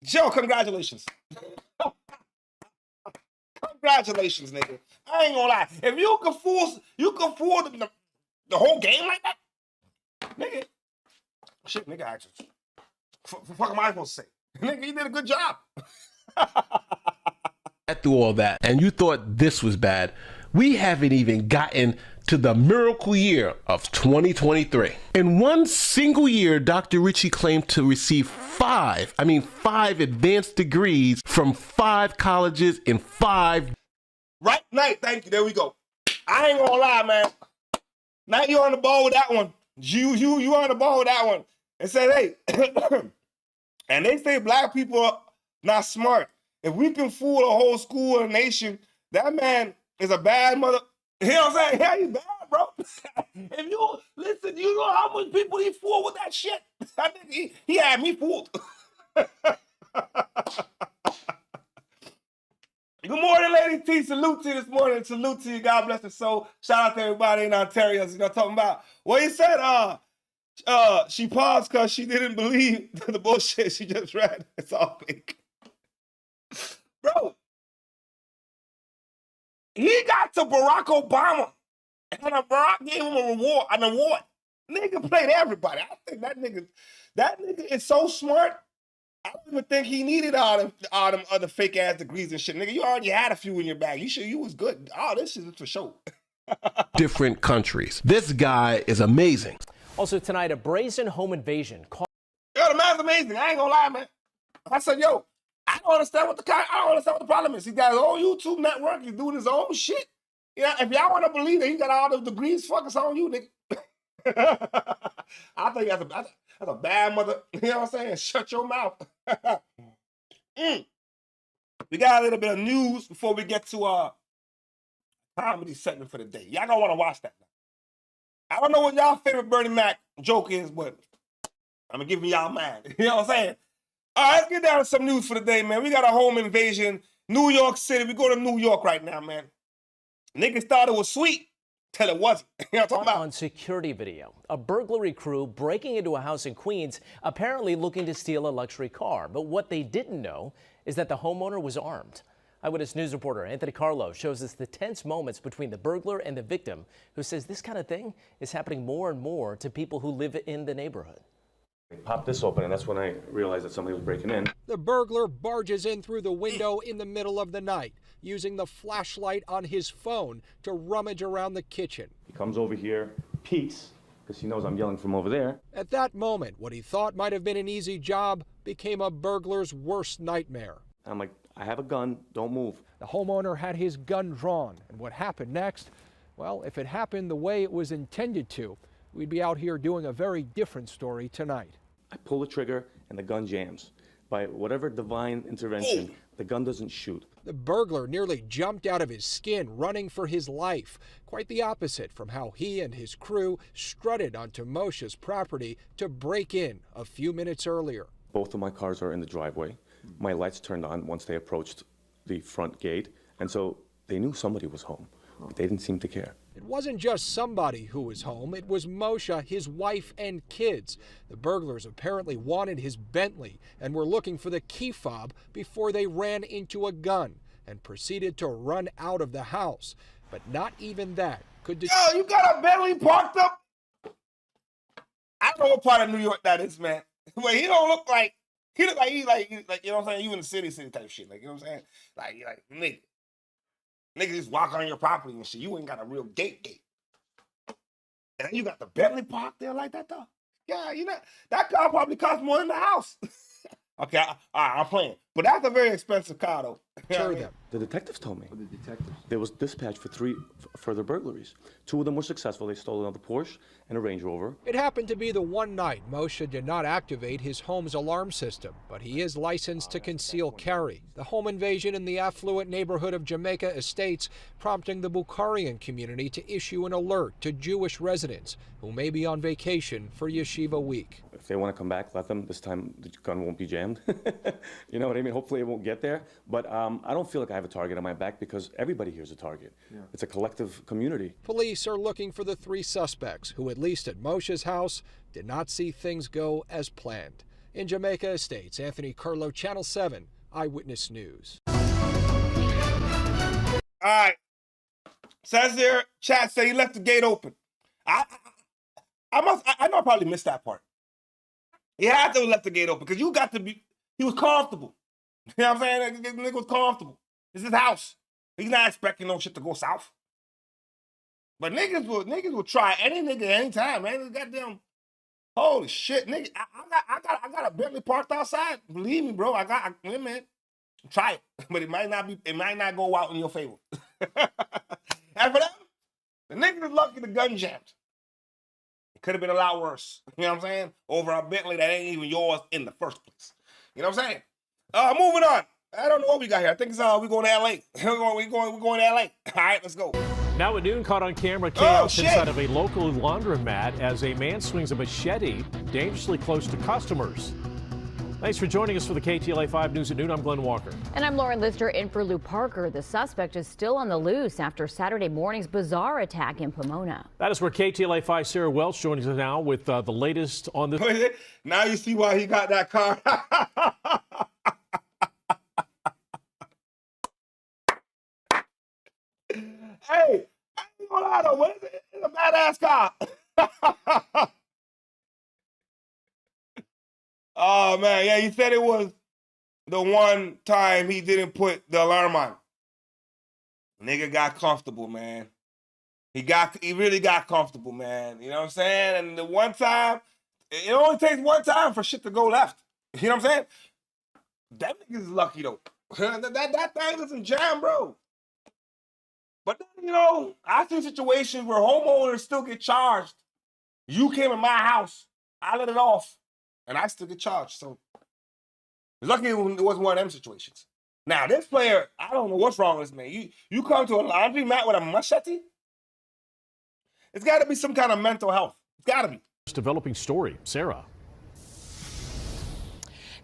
Joe, congratulations. Congratulations, nigga. I ain't gonna lie. If you can fool the whole game like that, nigga. Shit, nigga, actually. Fuck am I supposed to say? Nigga, you did a good job.
through all that, and you thought this was bad, we haven't even gotten to the miracle year of 2023. In one single year, Dr. Richey claimed to receive five advanced degrees from 5 colleges in 5.
Right night, thank you, there we go. I ain't gonna lie, man. Now you on the ball with that one. You on the ball with that one. And said, hey, and they say black people are not smart. If we can fool a whole school or nation, that man is a bad mother. You know what I'm saying? Yeah, he's bad, bro. If you listen, you know how much people he fooled with that shit. I think he had me fooled. Good morning, Lady T. Salute to you this morning. Salute to you. God bless your soul. Shout out to everybody in Ontario. You know, talking about what he said. She paused because she didn't believe the bullshit she just read. It's all fake, bro. He got to Barack Obama, and Barack gave him an award. Nigga played everybody. I think that nigga is so smart. I don't even think he needed all them other fake ass degrees and shit. Nigga, you already had a few in your bag. You was good. Oh, this is for sure.
Different countries. This guy is amazing.
Also tonight, a brazen home invasion.
Yo, the man's amazing. I ain't gonna lie, man. I said, yo, I don't understand what the problem is. He got his own YouTube network. He's doing his own shit. Yeah, if y'all want to believe that he got all those degrees, fuck, it's on you, nigga. I think that's a bad mother. You know what I'm saying? Shut your mouth. We got a little bit of news before we get to our comedy segment for the day. Y'all gonna want to watch that. I don't know what y'all favorite Bernie Mac joke is, but I'm gonna give y'all mine. You know what I'm saying? All right, let's get down to some news for the day, man. We got a home invasion, New York City. We go to New York right now, man. Niggas thought it was sweet till it wasn't. You know what I'm talking about?
On security video, a burglary crew breaking into a house in Queens, apparently looking to steal a luxury car. But what they didn't know is that the homeowner was armed. Eyewitness News reporter Anthony Carlo shows us the tense moments between the burglar and the victim, who says this kind of thing is happening more and more to people who live in the neighborhood.
I popped this open, and that's when I realized that somebody was breaking in.
The burglar barges in through the window in the middle of the night, using the flashlight on his phone to rummage around the kitchen.
He comes over here, peeks, because he knows I'm yelling from over there.
At that moment, what he thought might have been an easy job became a burglar's worst nightmare.
I'm like, I have a gun, don't move.
The homeowner had his gun drawn, and what happened next? Well, if it happened the way it was intended to, we'd be out here doing a very different story tonight.
I pull the trigger, and the gun jams. By whatever divine intervention, the gun doesn't shoot.
The burglar nearly jumped out of his skin, running for his life. Quite the opposite from how he and his crew strutted onto Moshe's property to break in a few minutes earlier.
Both of my cars are in the driveway. My lights turned on once they approached the front gate, and so they knew somebody was home, but they didn't seem to care.
It wasn't just somebody who was home, it was Moshe, his wife, and kids. The burglars apparently wanted his Bentley and were looking for the key fob before they ran into a gun and proceeded to run out of the house. But not even that could...
Yo, you got a Bentley parked up? I don't know what part of New York that is, man. But he don't look like... He look like you know what I'm saying? You in the city type shit. Like, you know what I'm saying? Like, nigga. Niggas just walk on your property and shit. You ain't got a real gate. And you got the Bentley parked there like that, though? Yeah, you know, that car probably costs more than the house. Okay, all right, I'm playing. But that's a very expensive car, though.
Deter them.
The detectives told me. The detectives. There was dispatch for 3 further burglaries. 2 of them were successful. They stole another Porsche and a Range Rover.
It happened to be the one night Moshe did not activate his home's alarm system, but he is licensed to conceal carry. The home invasion in the affluent neighborhood of Jamaica Estates prompting the Bukharian community to issue an alert to Jewish residents who may be on vacation for Yeshiva week.
If they want to come back, let them. This time the gun won't be jammed. You know what I mean? Hopefully it won't get there. But I don't feel like I have a target on my back because everybody here is a target. Yeah. It's a collective community.
Police are looking for the 3 suspects who, at least at Moshe's house, did not see things go as planned. In Jamaica Estates, Anthony Carlo, Channel 7, Eyewitness News.
All right. Says there, chat say he left the gate open. I know I probably missed that part. He had to have left the gate open because you got to be, he was comfortable. You know what I'm saying? That nigga was comfortable. It's his house. He's not expecting no shit to go south. But niggas will try any nigga anytime, man. It's goddamn, holy shit, nigga. I got a Bentley parked outside. Believe me, bro. Man, try it. But it might not go out in your favor. And for them, the nigga is lucky the gun jammed. It could have been a lot worse. You know what I'm saying? Over a Bentley that ain't even yours in the first place. You know what I'm saying? Moving on. I don't know what we got here. I think it's we going to LA. we going to LA. All right, let's go.
Now at noon, caught on camera, chaos inside of a local laundromat as a man swings a machete dangerously close to customers. Thanks for joining us for the KTLA 5 News at noon. I'm Glenn Walker.
And I'm Lauren Lister in for Lou Parker. The suspect is still on the loose after Saturday morning's bizarre attack in Pomona.
That is where KTLA 5 Sarah Welch joins us now with the latest on this.
Now you see why he got that car. Hey, I ain't gonna lie though, what is it? It's a badass car. Oh man, yeah, he said it was the one time he didn't put the alarm on. Nigga got comfortable, man. He really got comfortable, man. You know what I'm saying? And the one time, it only takes one time for shit to go left. You know what I'm saying? That nigga's lucky though. that thing doesn't jam, bro. But then, you know, I've seen situations where homeowners still get charged You came in my house, I let it off, and I still get charged. So lucky it wasn't one of them situations. Now, this player, I don't know what's wrong with this man. You come to a laundromat with a machete? It's got to be some kind of mental health. It's got to be.
Developing story, Sarah.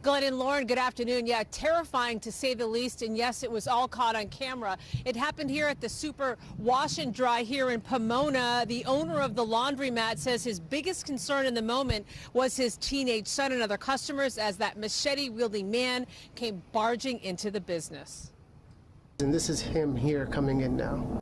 Glenn and Lauren, good afternoon. Yeah, terrifying to say the least. And yes, it was all caught on camera. It happened here at the Super Wash and Dry here in Pomona. The owner of the laundromat says his biggest concern in the moment was his teenage son and other customers as that machete-wielding man came barging into the business.
And this is him here coming in now.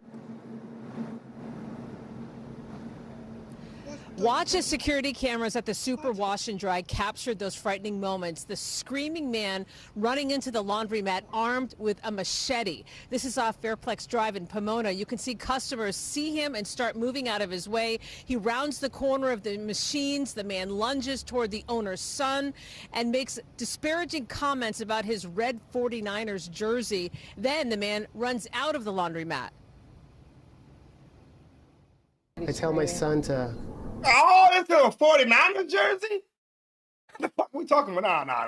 Watch as security cameras at the Super Wash and Dry captured those frightening moments. The screaming man running into the laundromat armed with a machete. This is off Fairplex Drive in Pomona. You can see customers see him and start moving out of his way. He rounds the corner of the machines. The man lunges toward the owner's son and makes disparaging comments about his red 49ers jersey. Then the man runs out of the laundromat.
I tell my son to...
Oh, this is a 49ers jersey? What the fuck are we talking about? Nah.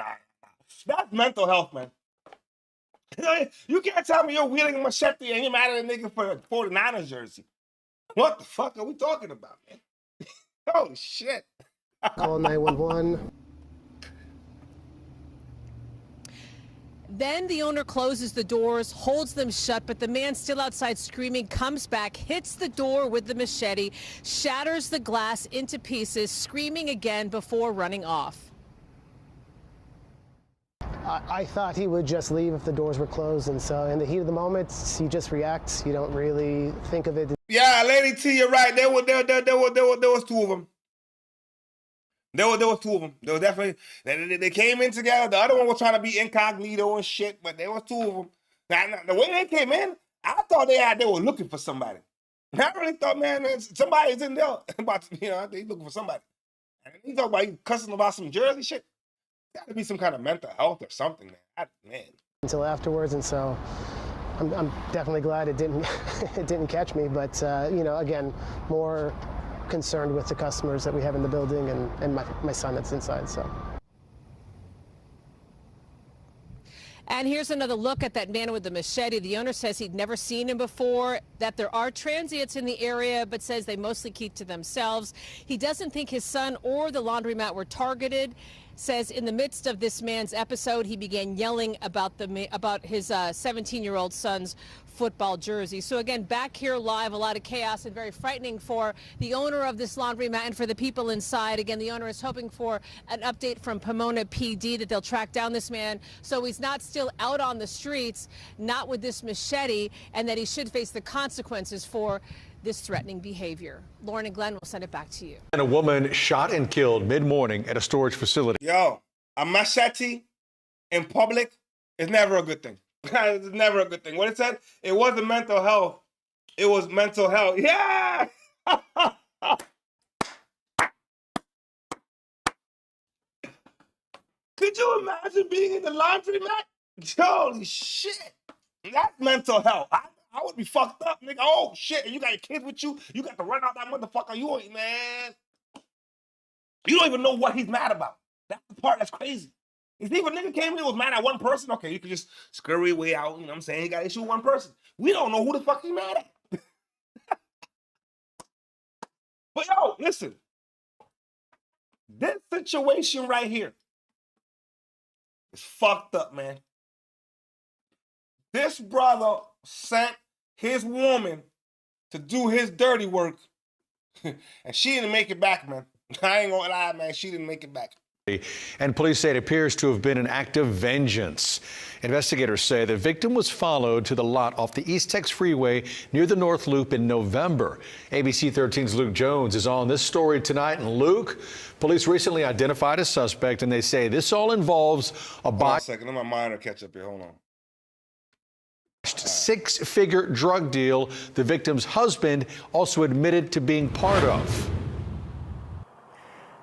That's mental health, man. You can't tell me you're wielding a machete and you're mad at a nigga for a 49ers jersey. What the fuck are we talking about, man? Holy shit.
Call 911.
Then the owner closes the doors, holds them shut, but the man still outside screaming comes back, hits the door with the machete, shatters the glass into pieces, screaming again before running off.
I thought he would just leave if the doors were closed, and so in the heat of the moment, you just react. You don't really think of it.
Yeah, Lady T, you're right. There was two of them. There was two of them. There was definitely, they came in together. The other one was trying to be incognito and shit, but there was two of them. Now, the way they came in, I thought they were looking for somebody. I really thought, man, somebody's in there. They looking for somebody. And he talking about cussing about some Jersey shit. Got to be some kind of mental health or something, man.
Until afterwards, and so I'm definitely glad it didn't catch me. But again, more concerned with the customers that we have in the building and my son that's inside. So.
And here's another look at that man with the machete. The owner says he'd never seen him before, that there are transients in the area, but says they mostly keep to themselves. He doesn't think his son or the laundromat were targeted. Says in the midst of this man's episode, he began yelling about his 17-year-old son's football jersey. So again, back here live, a lot of chaos and very frightening for the owner of this laundromat and for the people inside. Again, the owner is hoping for an update from Pomona PD that they'll track down this man so he's not still out on the streets, not with this machete, and that he should face the consequences for this threatening behavior. Lauren and Glenn will send it back to you.
And a woman shot and killed mid-morning at a storage facility.
Yo, a machete in public is never a good thing. It's never a good thing. What it said, it wasn't mental health. It was mental health. Yeah! Could you imagine being in the laundromat? Holy shit. That's mental health. I would be fucked up, nigga. Oh, shit. And you got your kids with you. You got to run out that motherfucker. You ain't, man. You don't even know what he's mad about. That's the part that's crazy. If a nigga came in and was mad at one person, okay, you could just scurry your way out. You know what I'm saying? He got to issue one person. We don't know who the fuck he's mad at. But yo, listen. This situation right here is fucked up, man. This brother sent his woman to do his dirty work, and she didn't make it back, man. I ain't gonna lie, man. She didn't make it back.
And police say it appears to have been an act of vengeance. Investigators say the victim was followed to the lot off the East Tex Freeway near the North Loop in November. ABC 13's Luke Jones is on this story tonight. And Luke, police recently identified a suspect, and they say this all involves a
Hold on a second, let my minor catch up here. Hold on.
Six-figure drug deal the victim's husband also admitted to being part of.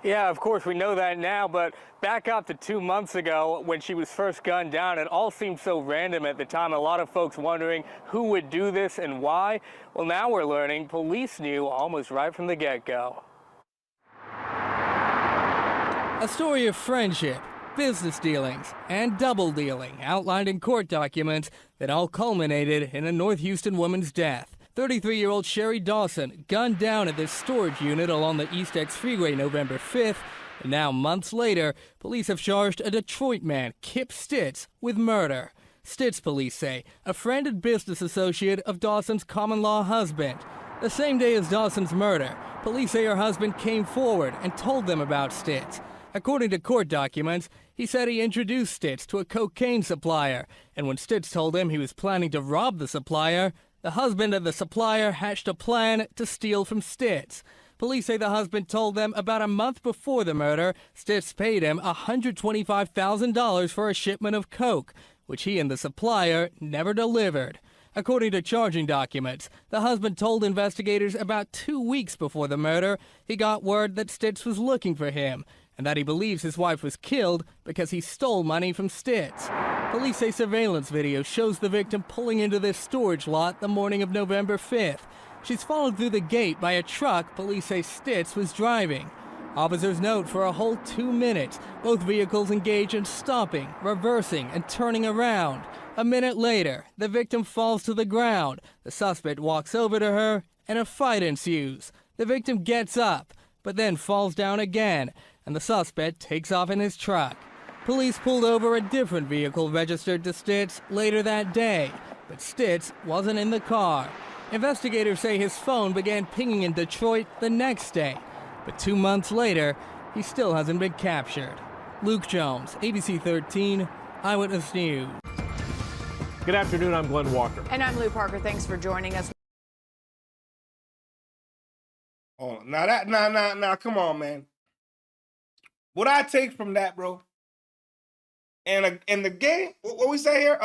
Yeah, of course, we know that now, but back up to 2 months ago when she was first gunned down, it all seemed so random at the time. A lot of folks wondering who would do this and why. Well, now we're learning police knew almost right from the get-go.
A story of friendship, business dealings, and double dealing outlined in court documents that all culminated in a North Houston woman's death. 33-year-old Sherry Dawson gunned down at this storage unit along the East X Freeway November 5th, and now months later, police have charged a Detroit man, Kip Stitz, with murder. Stitz, police say, a friend and business associate of Dawson's common-law husband. The same day as Dawson's murder, police say her husband came forward and told them about Stitz. According to court documents, he said he introduced Stitz to a cocaine supplier, and when Stitz told him he was planning to rob the supplier, the husband of the supplier hatched a plan to steal from Stitz. Police say the husband told them about a month before the murder, Stitz paid him $125,000 for a shipment of coke, which he and the supplier never delivered. According to charging documents, the husband told investigators about 2 weeks before the murder he got word that Stitz was looking for him, and that he believes his wife was killed because he stole money from Stitz. Police say surveillance video shows the victim pulling into this storage lot the morning of November 5th. She's followed through the gate by a truck police say Stitz was driving. Officers note for a whole 2 minutes, both vehicles engage in stopping, reversing, and turning around. A minute later, the victim falls to the ground. The suspect walks over to her, and a fight ensues. The victim gets up, but then falls down again, and the suspect takes off in his truck. Police pulled over a different vehicle registered to Stitz later that day, but Stitz wasn't in the car. Investigators say his phone began pinging in Detroit the next day, but 2 months later, he still hasn't been captured. Luke Jones, ABC 13, Eyewitness News.
Good afternoon, I'm Glenn Walker.
And I'm Lou Parker. Thanks for joining us.
Oh, now, come on, man. What I take from that, bro, and the game, what we say here,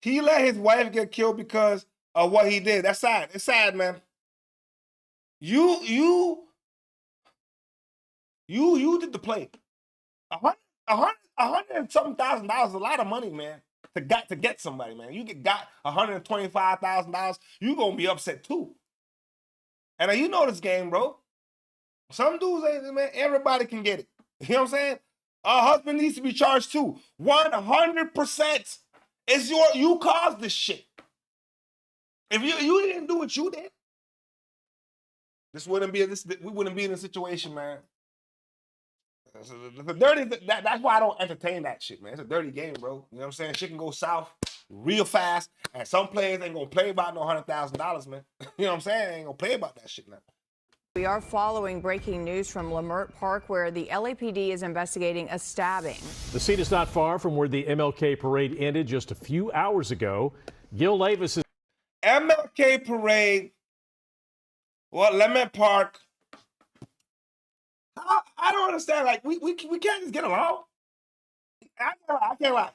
he let his wife get killed because of what he did. That's sad. It's sad, man. You did the play. $100 and something thousand is a lot of money, man. To get somebody, man. You got $125,000, you gonna be upset too. And you know this game, bro. Some dudes ain't, man, everybody can get it. You know what I'm saying? A husband needs to be charged too. 100%. You caused this shit. If you didn't do what you did, we wouldn't be in this situation, man. It's a dirty. That's why I don't entertain that shit, man. It's a dirty game, bro. You know what I'm saying? Shit can go south real fast, and some players ain't gonna play about no $100,000, man. You know what I'm saying? They ain't gonna play about that shit now.
We are following breaking news from Leimert Park, where the LAPD is investigating a stabbing.
The scene is not far from where the MLK parade ended just a few hours ago. Gil Davis is
MLK parade. What, Leimert Park? I don't understand. Like, we can't just get along. I can't lie.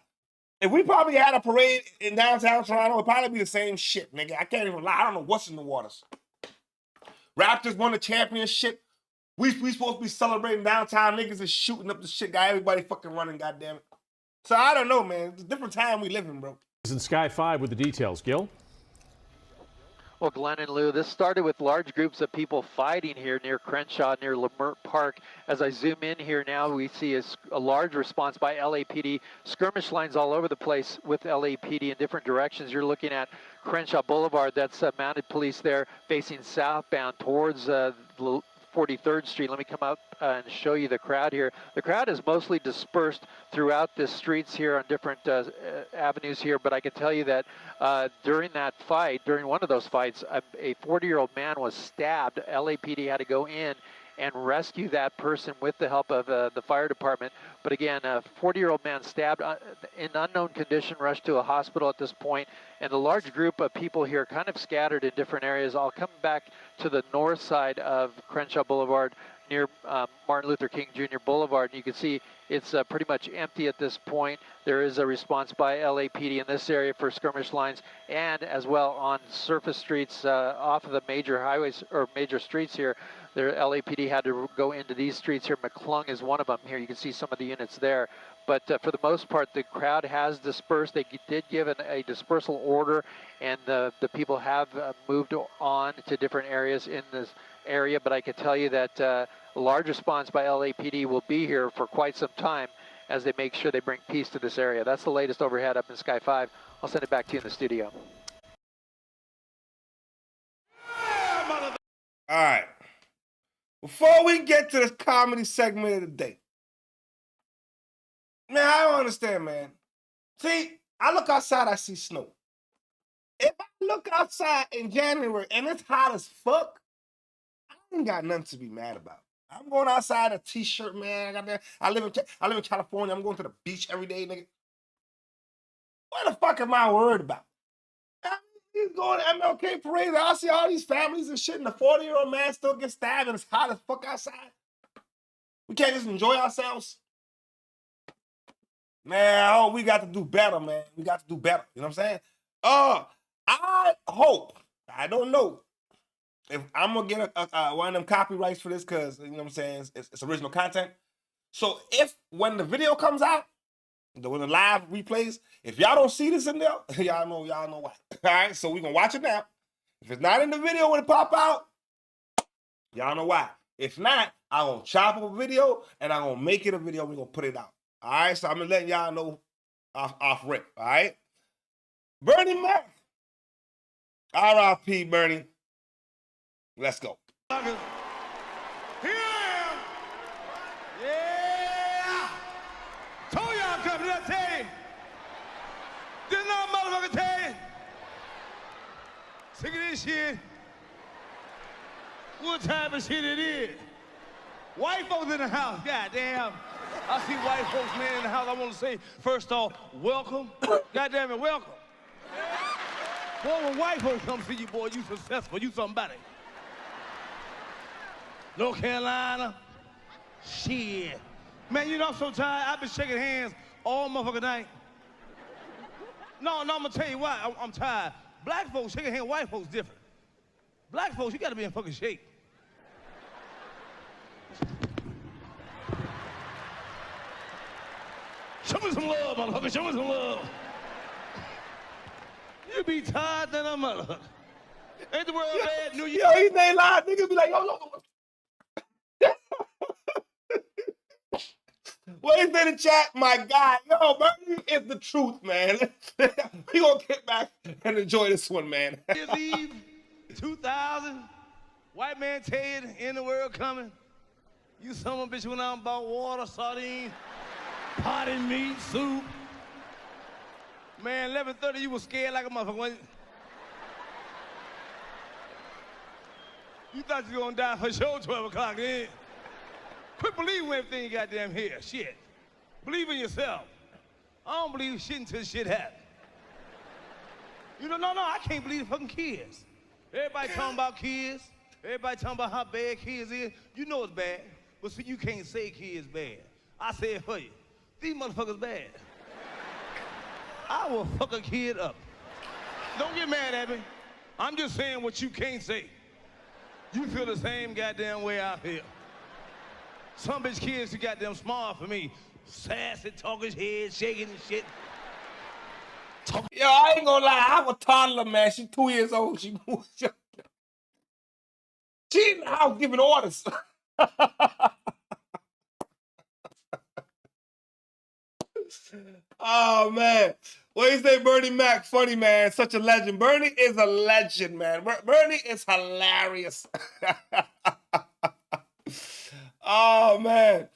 If we probably had a parade in downtown Toronto, it'd probably be the same shit, nigga. I can't even lie. I don't know what's in the waters. Raptors won the championship. We supposed to be celebrating downtown. Niggas is shooting up the shit. Got everybody fucking running, goddamn it. So I don't know, man. It's a different time we live in, bro.
in Sky 5 with the details. Gil?
Well, Glenn and Lou, this started with large groups of people fighting here near Crenshaw, near Leimert Park. As I zoom in here now, we see a large response by LAPD. Skirmish lines all over the place with LAPD in different directions. You're looking at Crenshaw Boulevard. That's mounted police there facing southbound towards 43rd Street. Let me come out and show you the crowd here. The crowd is mostly dispersed throughout the streets here on different avenues here, but I can tell you that during that fight, during one of those fights, a 40-year-old man was stabbed. LAPD had to go in and rescue that person with the help of the fire department. But again, a 40-year-old man stabbed in unknown condition, rushed to a hospital at this point, and a large group of people here kind of scattered in different areas. I'll come back to the north side of Crenshaw Boulevard near Martin Luther King Jr. Boulevard. And you can see it's pretty much empty at this point. There is a response by LAPD in this area for skirmish lines, and as well on surface streets off of the major highways or major streets here. Their LAPD had to go into these streets here. McClung is one of them here. You can see some of the units there. But for the most part, the crowd has dispersed. They did give a dispersal order, and the people have moved on to different areas in this area. But I can tell you that a large response by LAPD will be here for quite some time as they make sure they bring peace to this area. That's the latest overhead up in Sky 5. I'll send it back to you in the studio.
All right. Before we get to this comedy segment of the day, man, I don't understand, man. See, I look outside, I see snow. If I look outside in January and it's hot as fuck, I ain't got nothing to be mad about. I'm going outside in a t-shirt, man. I live in California. I'm going to the beach every day, nigga. What the fuck am I worried about? He's going to MLK parade. I see all these families and shit, and the 40-year-old man still gets stabbed and it's hot as fuck outside. We can't just enjoy ourselves. Man, we got to do better, man. We got to do better. You know what I'm saying? I hope, I don't know, if I'm going to get one of them copyrights for this because, you know what I'm saying, it's original content. So when the video comes out, when the live replays, if y'all don't see this in there, y'all know why. All right, so we're going to watch it now. If it's not in the video when it pop out, y'all know why. If not, I'm going to chop up a video and I'm going to make it a video. We're going to put it out. All right, so I'm going to let y'all know off rip, all right? Bernie Mac. R.I.P. Bernie. Let's go.
Here I am. Yeah. Told y'all I'm coming. Did I tell you? Didn't no motherfucker tell you? Sick of this shit. What type of shit it is? White folks in the house. Goddamn. I see white folks, man, in the house. I want to say, first off, welcome. Goddamn it, welcome. Boy, when white folks come see you, boy, you successful. You somebody. North Carolina. Shit. Man, you know, I'm so tired. I've been shaking hands all motherfucking night. No, I'm going to tell you why. I'm tired. Black folks shaking hands, white folks different. Black folks, you got to be in fucking shape. Show me some love, motherfucker. Show me some love. You be tired than a motherfucker. Ain't the world bad? New York.
Yo, his name live. Niggas be like, yo. What is in the chat? My God. Yo, Bernie is the truth, man. We gonna get back and enjoy this one, man.
Eve, 2000, white man Ted, in the world coming. You son of a bitch went out and bought water, sardines, potted meat, soup. Man, 11:30, you was scared like a motherfucker. You thought you was gonna die for sure 12 o'clock then. Quit believing everything you goddamn hear. Shit. Believe in yourself. I don't believe shit until shit happens. You know, no, I can't believe the fucking kids. Everybody talking about kids. Everybody talking about how bad kids is. You know it's bad. But see, you can't say kids bad. I say it for you. These motherfuckers bad. I will fuck a kid up. Don't get mad at me. I'm just saying what you can't say. You feel the same goddamn way I feel. Some bitch kids too goddamn smart for me. Sassy, talking head, shaking and shit.
Yo, I ain't gonna lie. I have a toddler, man. She's 2 years old. She in the house giving orders. Oh, man. What do you say, Bernie Mac? Funny, man. Such a legend. Bernie is a legend, man. Bernie is hilarious. Oh, man.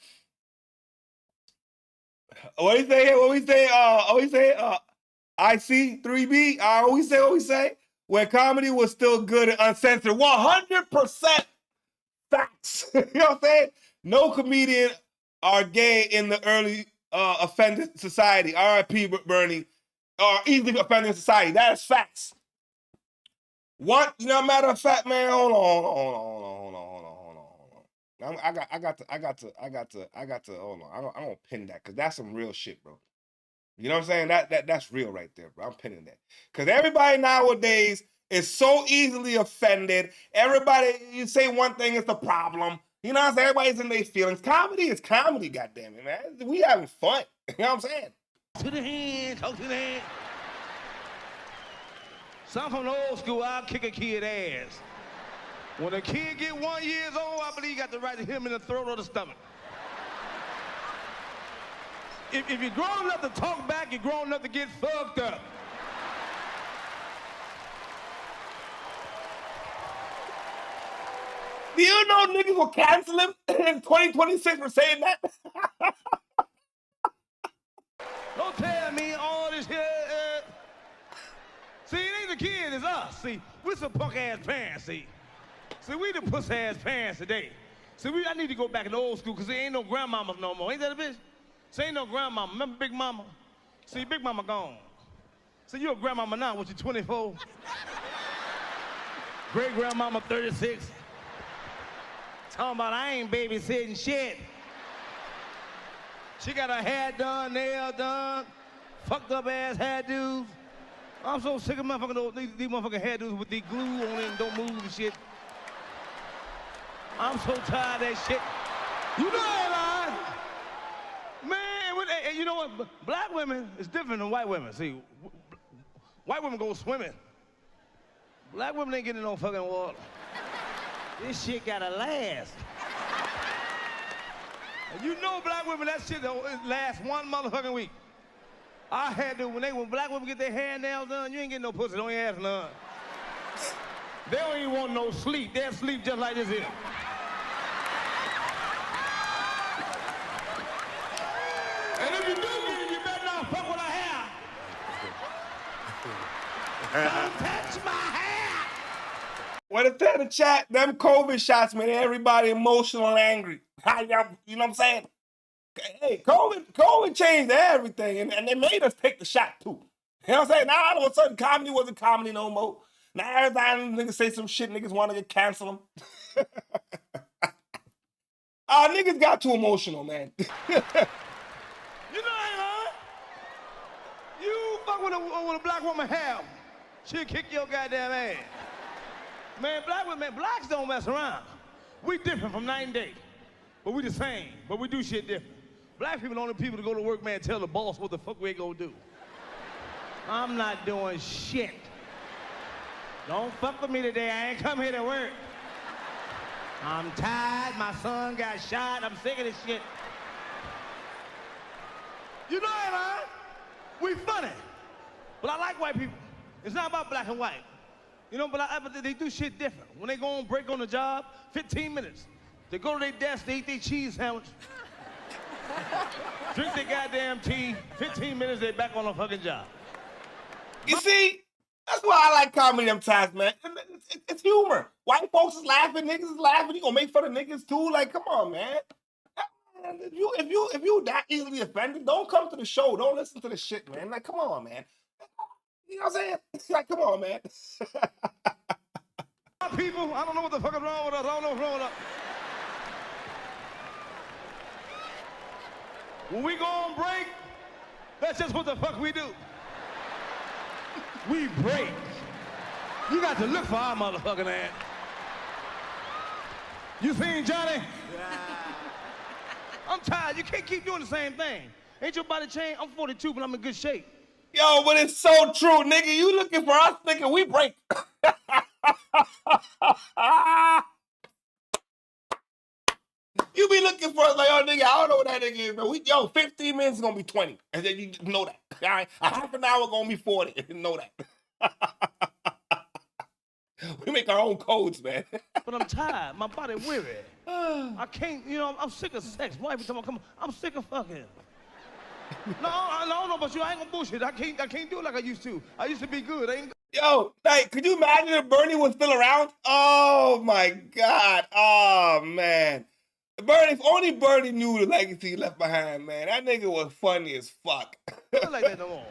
What do you say here? What we say? IC 3B. What we say? Where comedy was still good and uncensored. 100% facts. You know what I'm saying? No comedian are gay in the early offended society. R.I.P. Bernie. Or easily offended society. That is facts. What? You know, matter of fact, man. Hold on. I got to. Hold on. I don't pin that because that's some real shit, bro. You know what I'm saying? That's real right there, bro. I'm pinning that because everybody nowadays is so easily offended. Everybody, you say one thing, it's the problem. You know what I'm saying? Everybody's in their feelings. Comedy is comedy, goddammit, man. We having fun. You know what I'm saying?
To the hand, talk to the hand. So I'm from the old school, I'll kick a kid ass. When a kid get 1 year old, I believe he got got the right to hit him in the throat or the stomach. If you're grown enough to talk back, you're grown enough to get fucked up.
Do you know niggas will cancel him in 2026 for saying that?
Don't tell me all this here. See, it ain't the kid, it's us. See, we're some punk-ass parents, see. See, we the puss-ass parents today. See, I need to go back in the old school because there ain't no grandmamas no more. Ain't that a bitch? See, ain't no grandmama. Remember Big Mama? See, Big Mama gone. See, you're a grandmama now, what, you 24? Great-grandmama 36. Talking about I ain't babysitting shit. She got her hair done, nail done, fucked up ass hairdos. I'm so sick of motherfucking these motherfucking hairdos with the glue on it and don't move and shit. I'm so tired of that shit. You know that, man, you know what? Black women is different than white women. See, white women go swimming. Black women ain't getting no fucking water. This shit gotta last. And you know black women, that shit lasts one motherfucking week. I had to, when black women get their hair nails done, you ain't getting no pussy, don't even ask none. They don't even want no sleep. They'll sleep just like this here. And if you do get it, you better not fuck with her hair. Don't touch my hair.
What if they in the chat, them COVID shots made everybody emotional and angry. You know what I'm saying? Hey, COVID changed everything, and they made us take the shot too. You know what I'm saying? Now all of a sudden comedy wasn't comedy no more. Now every time niggas say some shit, niggas want to get cancel them. Niggas got too emotional, man.
You know that, huh? You fuck with a black woman hair, she'll kick your goddamn ass. Man, blacks don't mess around. We different from night and day. But we the same, but we do shit different. Black people are the only people to go to work, man, tell the boss what the fuck we ain't gonna do. I'm not doing shit. Don't fuck with me today, I ain't come here to work. I'm tired, my son got shot, I'm sick of this shit. You know that, huh? We funny. But I like white people. It's not about black and white. You know, but they do shit different. When they go on break on the job, 15 minutes. They go to their desk, they eat their cheese sandwich, drink their goddamn tea, 15 minutes, they back on the fucking job.
You see, that's why I like comedy sometimes, man. It's humor. White folks is laughing, niggas is laughing. You gonna make fun of niggas too? Like, come on, man. If you that easily offended, don't come to the show. Don't listen to the shit, man. Like, come on, man. You know what I'm saying? Like, come on, man.
People, I don't know what the fuck is wrong with us. I don't know what's wrong with us. When we go on break, that's just what the fuck we do. We break. You got to look for our motherfucking ass. You seen Johnny? Yeah. I'm tired. You can't keep doing the same thing. Ain't your body changed? I'm 42, but I'm in good shape.
Yo, but it's so true, nigga. You looking for us, nigga, we break. You be looking for us like, oh, nigga, I don't know what that nigga is, but 15 minutes is gonna be 20. And then you know that. All right? A half an hour gonna be 40. You know that. We make our own codes, man.
But I'm tired. My body weary. I can't, I'm sick of sex. Why every time I come, I'm sick of fucking. No, I don't know about you. I ain't gonna bullshit. I can't do it like I used to. I used to be good.
Yo, like, could you imagine if Bernie was still around? Oh my God. Oh man. Bernie, if only Bernie knew the legacy he left behind, man. That nigga was funny as fuck.
Not like that no more.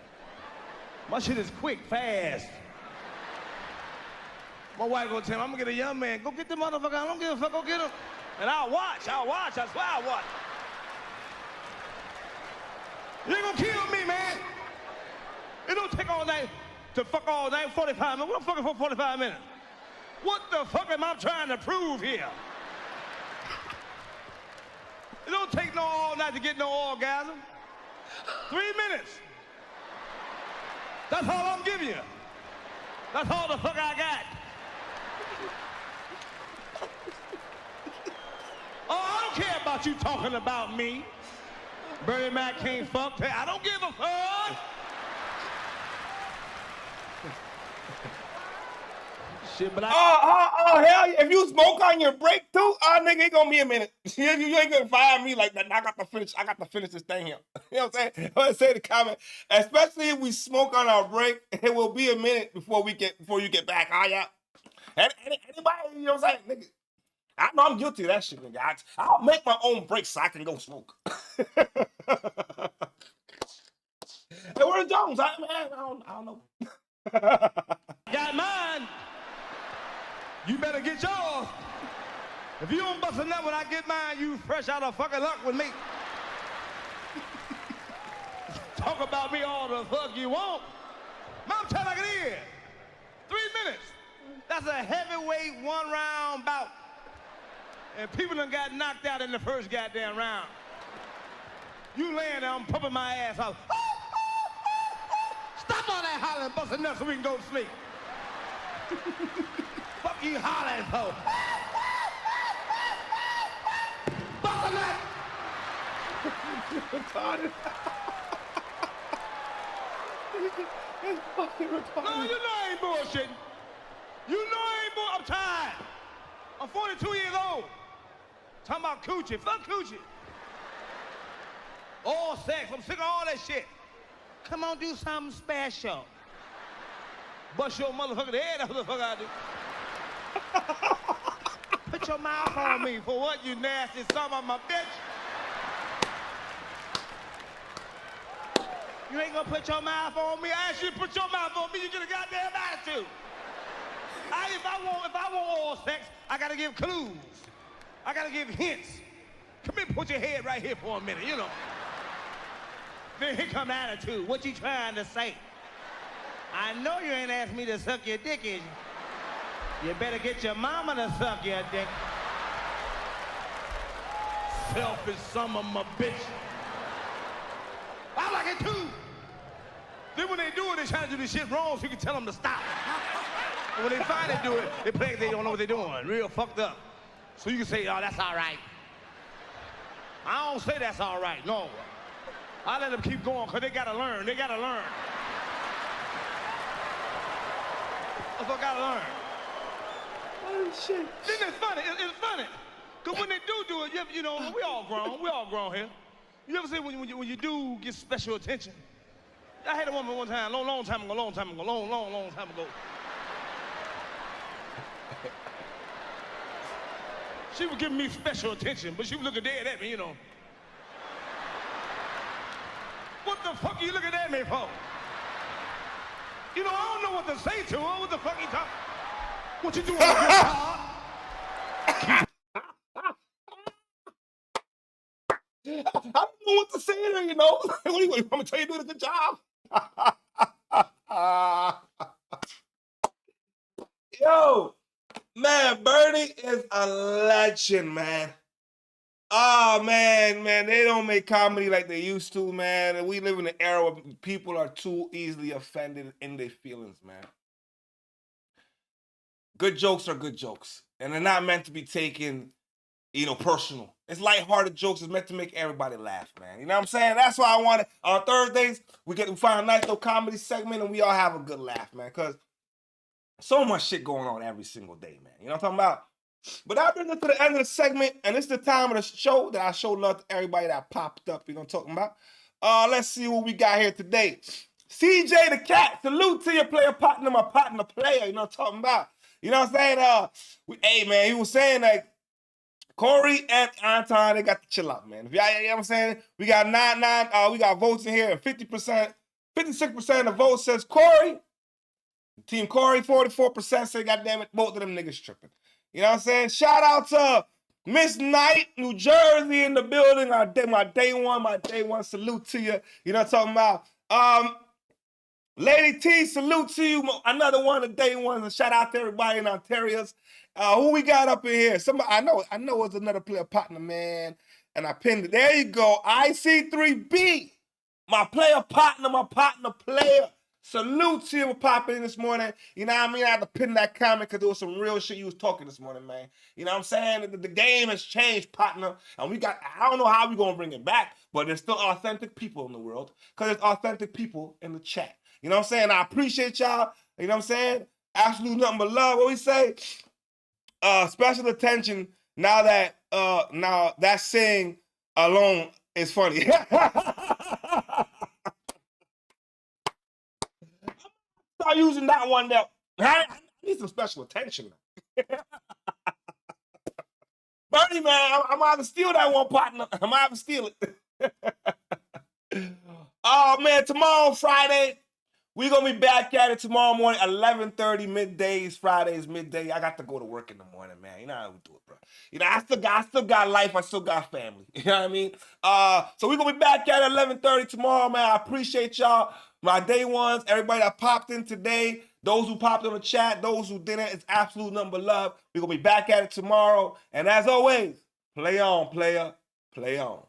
My shit is quick, fast. My wife gonna tell me, I'm gonna get a young man. Go get the motherfucker. I don't give a fuck. Go get him. And I'll watch. I swear I'll watch. You ain't gonna kill me, man. It don't take all night to fuck all night, 45 minutes. What I'm fucking for 45 minutes? What the fuck am I trying to prove here? It don't take no all night to get no orgasm. 3 minutes. That's all I'm giving you. That's all the fuck I got. about you talking about me. Bernie Mac can't fuck. I don't give a fuck. Shit, but
hell yeah. If you smoke on your break too, nigga, it gonna be a minute. you ain't gonna fire me like that. I got to finish this thing here. You know what I'm saying? I say the comment. Especially if we smoke on our break, it will be a minute before you get back. Yeah. Anybody, you know what I'm saying? Nigga, I know I'm guilty of that shit, nigga. I'll make my own break so I can go smoke. Hey, where's Jones? I don't know.
Got mine. You better get yours. If you don't bust a nut when I get mine, you fresh out of fucking luck with me. Talk about me all the fuck you want. I'm telling like it is. 3 minutes. That's a heavyweight 1-round bout. And people done got knocked out in the first goddamn round. You laying there, I'm pumping my ass off. Stop all that hollering, busting nuts so we can go to sleep. Fuck you hollering for? Bust a nut! Retarded. It's fucking retarded. No, you know I ain't bullshitting. You know I ain't bullshitting. I'm tired. I'm 42 years old. Talking about coochie. Fuck coochie. All sex. I'm sick of all that shit. Come on, do something special. Bust your motherfucking head. That's what the fuck I do. Put your mouth on me for what, you nasty son of a bitch? You ain't gonna put your mouth on me. I asked you to put your mouth on me. You get a goddamn attitude. If I want oral sex, I gotta give clues. I gotta give hints. Come here, put your head right here for a minute, you know. Then here come attitude. What you trying to say? I know you ain't asked me to suck your dick, is you? You better get your mama to suck your dick. Selfish son of a bitch. I like it too. Then when they do it, they try to do this shit wrong so you can tell them to stop. And when they finally do it, they play like they don't know what they're doing. Real fucked up. So you can say, oh, that's all right. I don't say that's all right, no. I let them keep going because they gotta learn. They gotta learn. That's what I gotta learn. Oh, shit. Then it's funny. It's funny. Because when they do it, you know, we all grown here. You ever see when you do get special attention? I had a woman one time, long time ago. She was giving me special attention, but she was looking dead at me, you know. What the fuck are you looking at me for? You know, I don't know what to say to her. What the fuck you talking? What you doing? I don't know what to say to her, you know. What do you want? I'm gonna tell you doing a good job. Yo, man, Bernie is a legend, man. Oh, man, they don't make comedy like they used to, man. And we live in an era where people are too easily offended in their feelings, man. Good jokes are good jokes. And they're not meant to be taken, personal. It's lighthearted jokes. It's meant to make everybody laugh, man. You know what I'm saying? That's why I want it. On Thursdays, we find a nice little comedy segment and we all have a good laugh, man. Because so much shit going on every single day, man. You know what I'm talking about? But that brings us to the end of the segment, and it's the time of the show that I show love to everybody that popped up, you know what I'm talking about? Let's see what we got here today. CJ the Cat, salute to your player partner, my partner player, you know what I'm talking about? You know what I'm saying? He was saying like, Corey and Anton, they got to chill out, man. You know what I'm saying? We got we got votes in here, and 56% of the votes says Corey. Team Corey, 44% say, goddamn it, both of them niggas tripping. You know what I'm saying? Shout out to Miss Knight, New Jersey in the building. My day one salute to you. You know what I'm talking about? Lady T, salute to you. Another one of day ones. And shout out to everybody in Ontario. Who we got up in here? Somebody I know it's another player partner, man. And I pinned it. There you go. IC3B. My player partner, my partner player.
Salute to you for popping in this morning. You know what I mean? I had to pin that comment because there was some real shit you was talking this morning, man. You know what I'm saying? The game has changed, partner. And I don't know how we're going to bring it back, but there's still authentic people in the world because there's authentic people in the chat. You know what I'm saying? I appreciate y'all. You know what I'm saying? Absolute nothing but love. What we say? Special attention now that saying alone is funny. Start using that one now. I need some special attention. Bernie, man, I'm gonna have to steal that one, partner. I'm gonna have to steal it. Oh, man, tomorrow, Friday, we're gonna be back at it tomorrow morning, 11:30, middays, Fridays, midday. I got to go to work in the morning, man. You know how we do it, bro. You know, I still got life. I still got family. You know what I mean? So we're gonna be back at it 11:30 tomorrow, man. I appreciate y'all. My day ones, everybody that popped in today, those who popped in the chat, those who didn't, it's absolute number love. We're going to be back at it tomorrow. And as always, play on, player, play on.